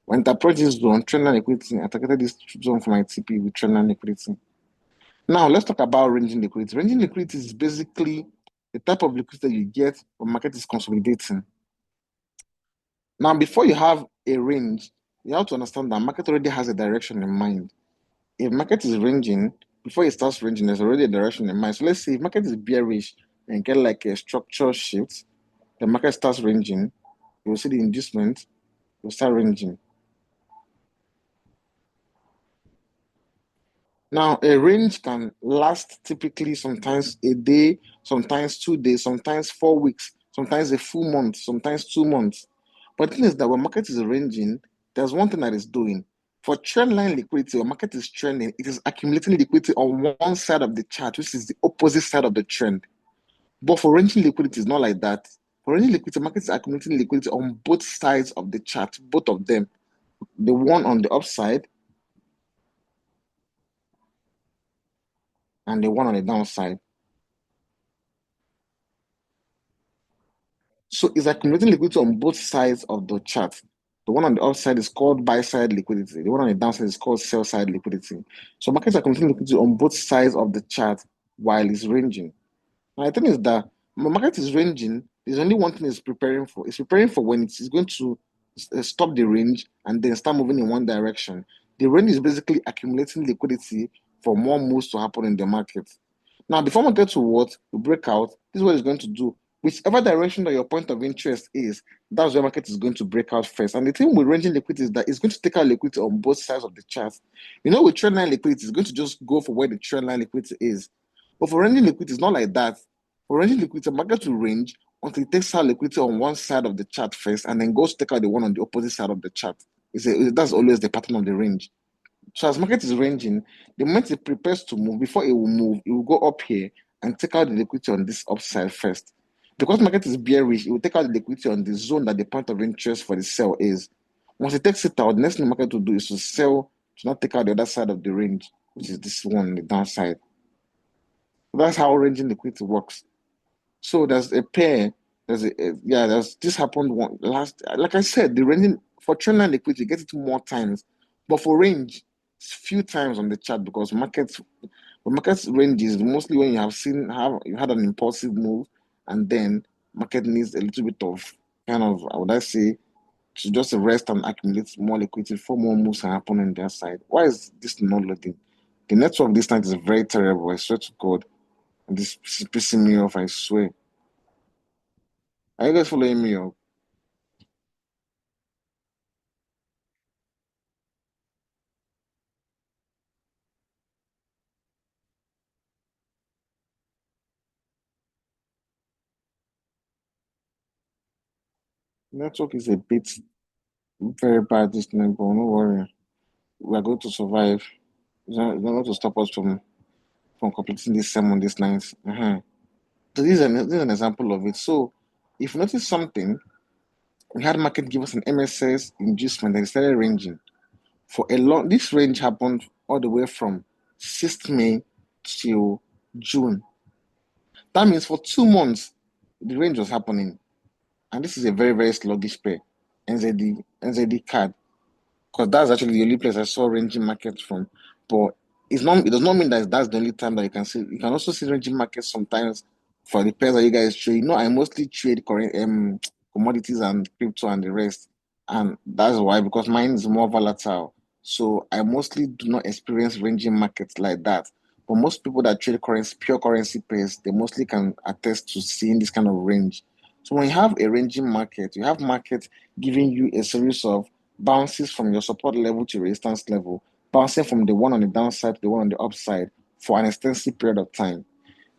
When it approaches zone, trendline liquidity, I targeted this zone for my TP with trendline liquidity. Now let's talk about ranging liquidity. Ranging liquidity is basically the type of liquidity that you get when market is consolidating. Now, before you have a range, you have to understand that market already has a direction in mind. If market is ranging, before it starts ranging, there's already a direction in mind. So let's say if market is bearish and get like a structural shift, the market starts ranging, you will see the inducement, will start ranging. Now, a range can last typically sometimes a day, sometimes 2 days, sometimes 4 weeks, sometimes a full month, sometimes 2 months. But the thing is that when market is ranging, there's one thing that is doing. For trendline liquidity, when market is trending, it is accumulating liquidity on one side of the chart, which is the opposite side of the trend. But for ranging liquidity, it's not like that. For ranging liquidity, market is accumulating liquidity on both sides of the chart, both of them. The one on the upside and the one on the downside. So it's accumulating liquidity on both sides of the chart. The one on the upside is called buy side liquidity. The one on the downside is called sell side liquidity. So markets are accumulating liquidity on both sides of the chart while it's ranging. Now, the thing is that the market is ranging. There's only one thing it's preparing for. It's preparing for when it's going to stop the range and then start moving in one direction. The range is basically accumulating liquidity for more moves to happen in the market. Now, before we get to what we break out, this is what it's going to do. Whichever direction that your point of interest is, that's where market is going to break out first. And the thing with ranging liquidity is that it's going to take out liquidity on both sides of the chart. With trendline liquidity, it's going to just go for where the trendline liquidity is. But for ranging liquidity, it's not like that. For ranging liquidity, market will range until it takes out liquidity on one side of the chart first and then goes to take out the one on the opposite side of the chart. That's always the pattern of the range. So as market is ranging, the moment it prepares to move, before it will move, it will go up here and take out the liquidity on this upside first. Because market is bearish, it will take out the liquidity on the zone that the point of interest for the sell is. Once it takes it out, the next thing the market will do is to sell to not take out the other side of the range, which is this one, the downside. So that's how ranging liquidity works. So there's a pair. There's this happened one last. Like I said, the ranging for trendline liquidity you get it more times, but for range, it's few times on the chart because markets ranges mostly when you had an impulsive move, and then market needs a little bit of kind of, would I say, to just rest and accumulate more liquidity before more moves can happen on their side. Why is this not loading? The network this night is very terrible. I swear to God. And this is pissing me off, I swear. Are you guys following me up? Network is a bit very bad this night, but no worry. We are going to survive. It's not going to stop us from completing this sermon this night. So this is an example of it. So if you notice something, we had market give us an MSS inducement and it started ranging. For a long this range happened all the way from 6th May till June. That means for 2 months the range was happening. And this is a very, very sluggish pair. NZD card. Because that's actually the only place I saw ranging markets from. But it does not mean that that's the only time that you can see. You can also see ranging markets sometimes for the pairs that you guys trade. I mostly trade commodities and crypto and the rest. And that's why, because mine is more volatile. So I mostly do not experience ranging markets like that. But most people that trade pure currency pairs, they mostly can attest to seeing this kind of range. So when you have a ranging market, you have market giving you a series of bounces from your support level to resistance level, bouncing from the one on the downside to the one on the upside for an extensive period of time.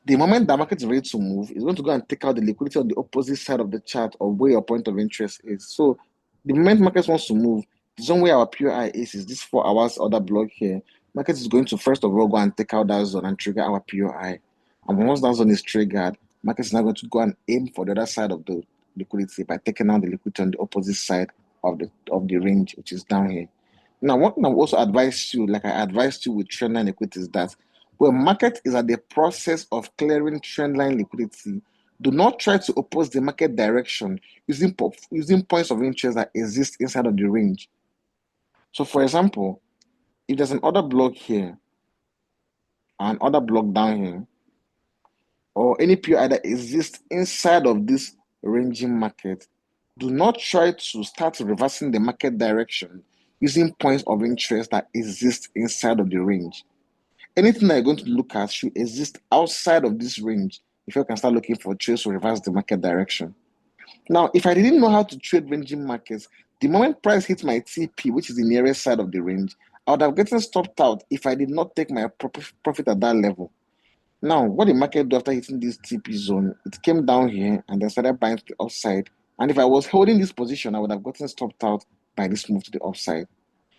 The moment the market is ready to move, it's going to go and take out the liquidity on the opposite side of the chart or where your point of interest is. So the moment market wants to move, the zone where our POI is this 4 hours order block here. Market is going to first of all go and take out that zone and trigger our POI. And once that zone is triggered, market is now going to go and aim for the other side of the liquidity by taking out the liquidity on the opposite side of the range, which is down here. Now, what I also advise you, like I advised you with trendline equities, is that when market is at the process of clearing trendline liquidity, do not try to oppose the market direction using points of interest that exist inside of the range. So, for example, if there's an order block here, an order block down here, or any POI that exists inside of this ranging market, do not try to start reversing the market direction using points of interest that exist inside of the range. Anything that you're going to look at should exist outside of this range if you can start looking for trades to reverse the market direction. Now, if I didn't know how to trade ranging markets, the moment price hits my TP, which is the nearest side of the range, I would have gotten stopped out if I did not take my profit at that level. Now, what the market do after hitting this TP zone, it came down here and then started buying to the upside. And if I was holding this position, I would have gotten stopped out by this move to the upside.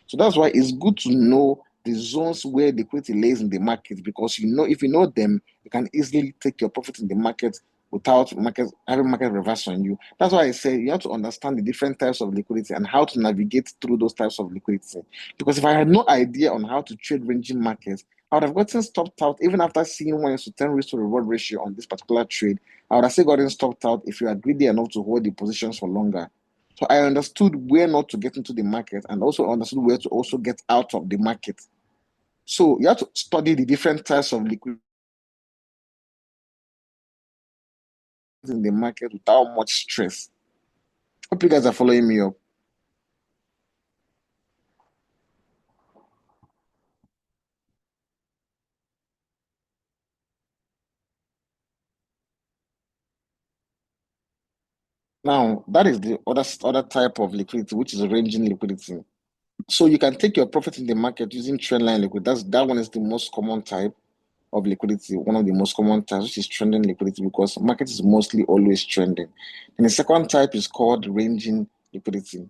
So that's why it's good to know the zones where liquidity lays in the market, because if you know them, you can easily take your profit in the market without having market reverse on you. That's why I say you have to understand the different types of liquidity and how to navigate through those types of liquidity. Because if I had no idea on how to trade ranging markets, I would have gotten stopped out even after seeing 1:10 risk to reward ratio on this particular trade. I would have still gotten stopped out if you are greedy enough to hold the positions for longer. So I understood where not to get into the market and also understood where to also get out of the market. So you have to study the different types of liquidity in the market without much stress. Hope you guys are following me up. Now, that is the other type of liquidity, which is ranging liquidity. So you can take your profit in the market using trendline liquidity. That one is the most common type of liquidity, one of the most common types, which is trending liquidity, because market is mostly always trending. And the second type is called ranging liquidity.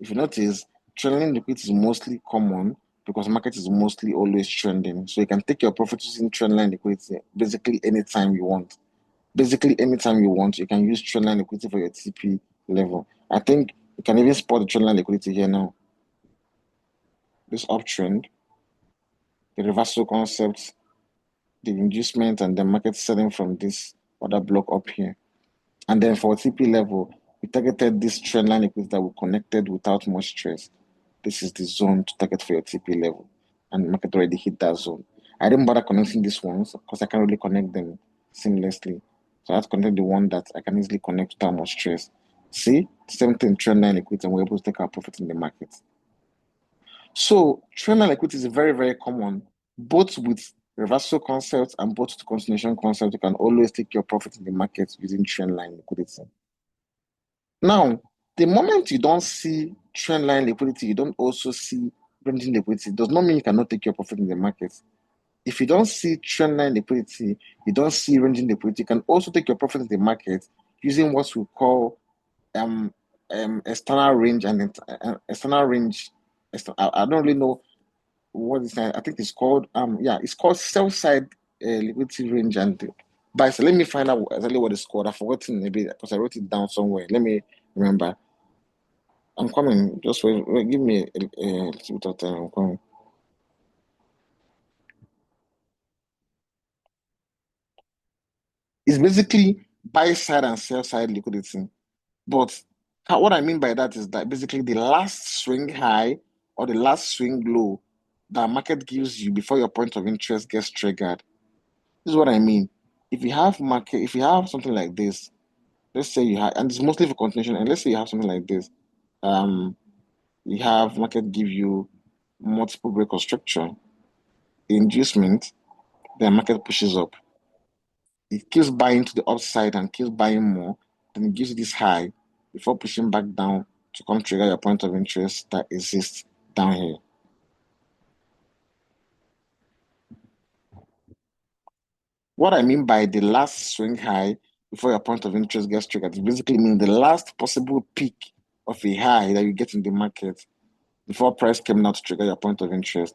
If you notice, trending liquidity is mostly common because market is mostly always trending. So you can take your profit using trendline liquidity basically anytime you want. Basically, anytime you want, you can use trendline liquidity for your TP level. I think you can even spot the trendline liquidity here now. This uptrend, the reversal concept, the inducement, and the market selling from this other block up here. And then for TP level, we targeted this trendline liquidity that we connected without much stress. This is the zone to target for your TP level. And market already hit that zone. I didn't bother connecting these ones because I can't really connect them seamlessly. So I have to connect the one that I can easily connect without much stress. See, same thing, trendline liquidity, and we're able to take our profit in the market. So trendline liquidity is very, very common, both with reversal concepts and both with continuation concepts. You can always take your profit in the market using trendline liquidity. Now, the moment you don't see trendline liquidity, you don't also see ranging liquidity. It does not mean you cannot take your profit in the market. If you don't see trendline liquidity, you don't see ranging liquidity, you can also take your profit in the market using what we call external range and external range. I don't really know what is that. I think it's called it's called sell side liquidity range and buy. So let me find out exactly what it's called. I've forgotten a bit because I wrote it down somewhere. Let me remember. I'm coming. Just wait, give me a little bit of time. I'm coming. It's basically buy side and sell side liquidity. But what I mean by that is that basically the last swing high or the last swing low that market gives you before your point of interest gets triggered. This is what I mean. If you have something like this, let's say you have, and it's mostly for continuation, and let's say you have something like this, um, you have market give you multiple break of structure, the inducement, then market pushes up. It keeps buying to the upside and keeps buying more, then it gives you this high before pushing back down to come trigger your point of interest that exists down here. What I mean by the last swing high before your point of interest gets triggered, it basically means the last possible peak of a high that you get in the market before price came down to trigger your point of interest.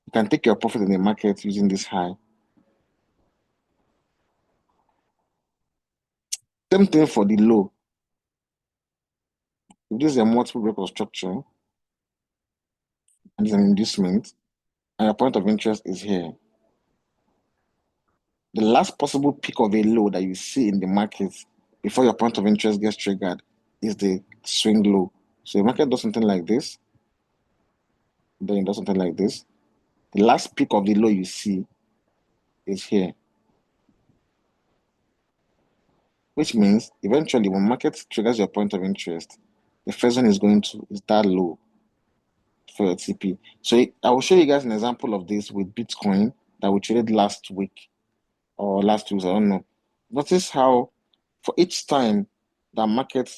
You can take your profit in the market using this high. Same thing for the low. If this is a multiple break of structure and it's an inducement, and your point of interest is here, the last possible peak of a low that you see in the market before your point of interest gets triggered is the swing low. So the market does something like this, then it does something like this. The last peak of the low you see is here, which means eventually when market triggers your point of interest, the first one is that low for your TP. So I will show you guys an example of this with Bitcoin that we traded last week or last week, I don't know. Notice how for each time that market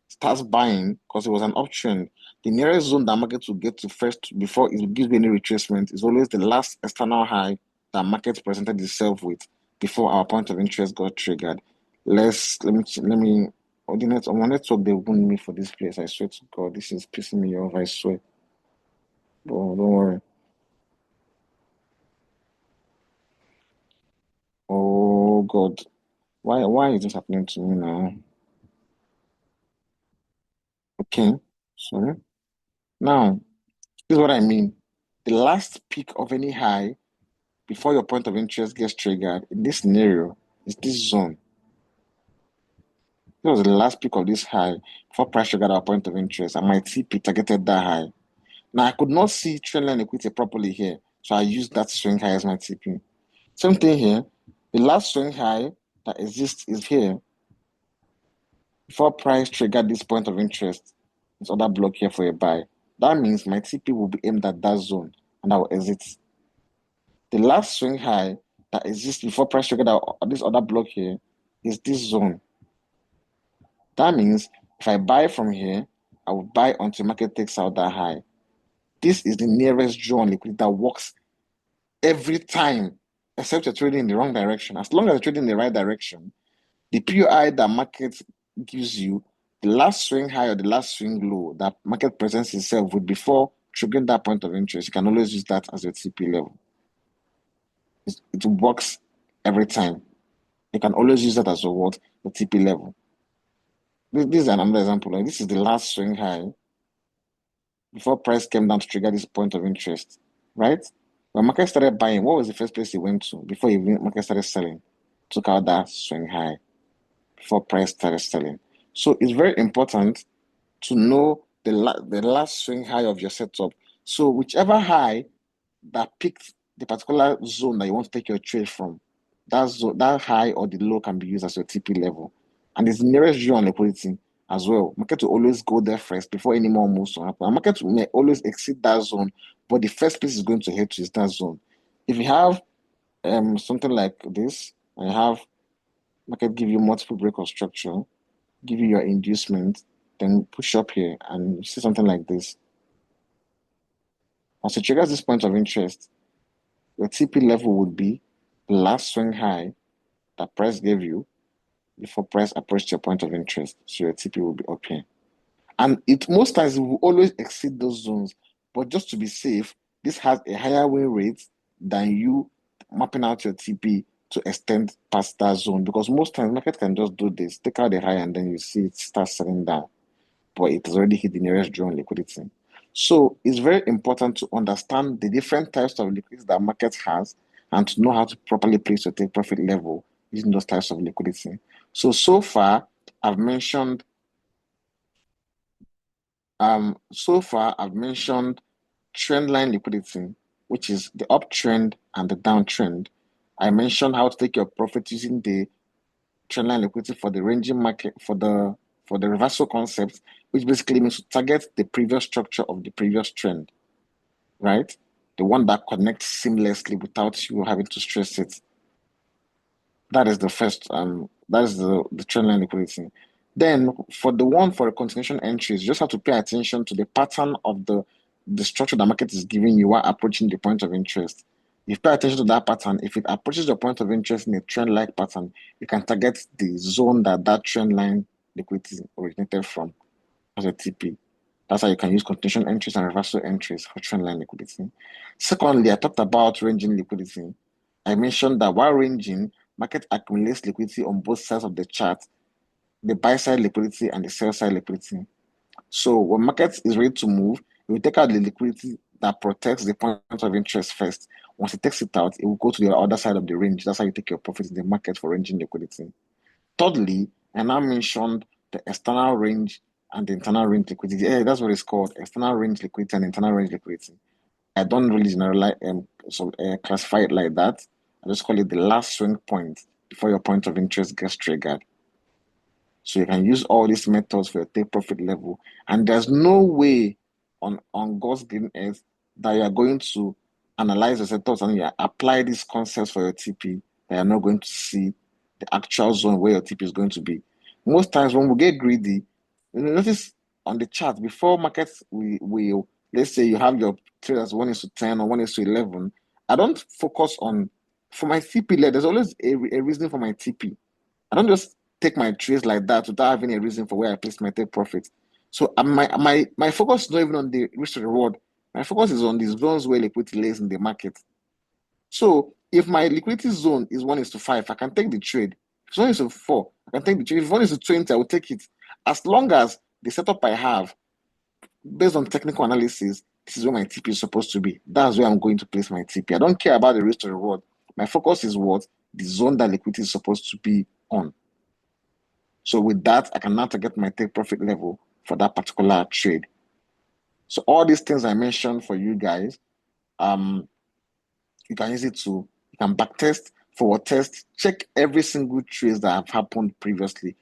starts buying, because it was an uptrend, the nearest zone that market will get to first before it gives any retracement is always the last external high that market presented itself with before our point of interest got triggered. Let me on the net on my network they won't me for this place. I swear to God, this is pissing me off. I swear. Oh, don't worry. Oh God. Why is this happening to me now? Okay. Sorry. Now, this is what I mean. The last peak of any high before your point of interest gets triggered in this scenario is this zone. This was the last peak of this high before price triggered our point of interest, and my TP targeted that high. Now I could not see trendline equity properly here, so I used that swing high as my TP. Same thing here. The last swing high that exists is here before price triggered this point of interest. This other block here for a buy. That means my TP will be aimed at that zone, and I will exit. The last swing high that exists before price triggered this other block here is this zone. That means if I buy from here, I will buy until market takes out that high. This is the nearest draw on liquidity that works every time, except you're trading in the wrong direction. As long as you're trading in the right direction, the POI that market gives you, the last swing high or the last swing low that market presents itself with before triggering that point of interest, you can always use that as your TP level. It works every time. You can always use that as a what? The TP level. This is another example. Like this is the last swing high before price came down to trigger this point of interest, right? When market started buying, what was the first place it went to before even market started selling? Took out that swing high before price started selling. So it's very important to know the last swing high of your setup. So whichever high that picked the particular zone that you want to take your trade from, that high or the low can be used as your TP level. and it's the nearest view on liquidity as well. Market will always go there first before any more moves to happen. And market may always exceed that zone, but the first place is going to head to is that zone. If you have something like this, and you have market give you multiple break of structure, give you your inducement, then push up here and you see something like this. As it triggers this point of interest, your TP level would be the last swing high that price gave you before price approached your point of interest. So your TP will be up here. And it most times it will always exceed those zones. But just to be safe, this has a higher win rate than you mapping out your TP to extend past that zone. Because most times market can just do this, take out the high, and then you see it start selling down. But it has already hit the nearest drawn liquidity. So it's very important to understand the different types of liquidity that market has and to know how to properly place your take profit level using those types of liquidity. So far I've mentioned trend line liquidity, which is the uptrend and the downtrend. I mentioned how to take your profit using the trend line liquidity for the ranging market for the reversal concept, which basically means to target the previous structure of the previous trend, right? The one that connects seamlessly without you having to stress it. That is the first that is the trend line liquidity. Then for the one for the continuation entries, you just have to pay attention to the pattern of the structure the market is giving you while approaching the point of interest. If you pay attention to that pattern, if it approaches your point of interest in a trend-like pattern, you can target the zone that that trend line liquidity originated from as a TP. That's how you can use continuation entries and reversal entries for trend line liquidity. Secondly, I talked about ranging liquidity. I mentioned that while ranging, market accumulates liquidity on both sides of the chart, the buy side liquidity and the sell side liquidity. So when market is ready to move, it will take out the liquidity that protects the point of interest first. Once it takes it out, it will go to the other side of the range. That's how you take your profit in the market for ranging liquidity. Thirdly, I now mentioned the external range and the internal range liquidity. Yeah, that's what it's called, external range liquidity and internal range liquidity. I don't really generalize classify it like that. I just call it the last swing point before your point of interest gets triggered. So you can use all these methods for your take profit level. And there's no way on God's green earth that you are going to analyze your setups and you apply these concepts for your TP that you're not going to see the actual zone where your TP is going to be. Most times when we get greedy, you notice on the chart before markets we let's say you have your trade as 1 is to 10 or 1 is to 11. I don't focus on for my TP. There's always a reason for my TP. I don't just take my trades like that without having a reason for where I place my take profit. So my focus is not even on the risk to reward. My focus is on the zones where liquidity lays in the market. So if my liquidity zone is 1 is to 5, I can take the trade. If it's 1 is to 4, I can take the trade. If 1 is to 20, I will take it. As long as the setup I have, based on technical analysis, this is where my TP is supposed to be. That's where I'm going to place my TP. I don't care about the risk to reward. My focus is what? The zone that liquidity is supposed to be on. So with that, I can now target my take profit level for that particular trade. So all these things I mentioned for you guys, you can use it to, you can backtest, forward test, check every single trade that have happened previously.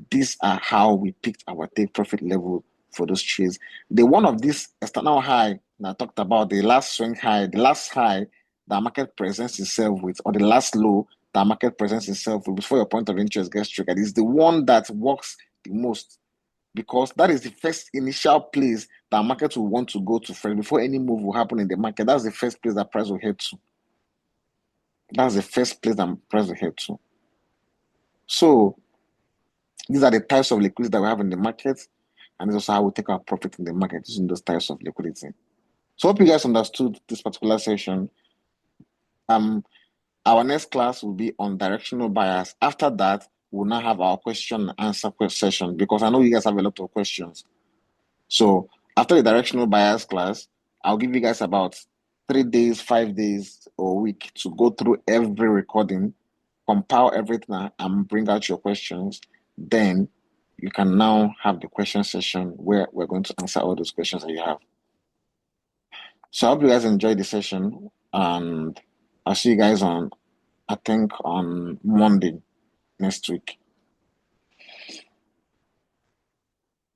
These are how we picked our take profit level for those trades. The one of this external high that I talked about, the last swing high, the last high that market presents itself with, or the last low that market presents itself with before your point of interest gets triggered, is the one that works the most because that is the first initial place that market will want to go to first before any move will happen in the market. That's the first place that price will head to. That's the first place that price will head to. So these are the types of liquidity that we have in the market, and this is also how we take our profit in the market using those types of liquidity. So hope you guys understood this particular session. Our next class will be on directional bias. After that, we'll now have our question and answer session because I know you guys have a lot of questions. So after the directional bias class, I'll give you guys about 3 days, 5 days, or a week to go through every recording, compile everything, and bring out your questions. Then you can now have the question session where we're going to answer all those questions that you have. So I hope you guys enjoyed the session, and I'll see you guys on, I think, on Monday next week.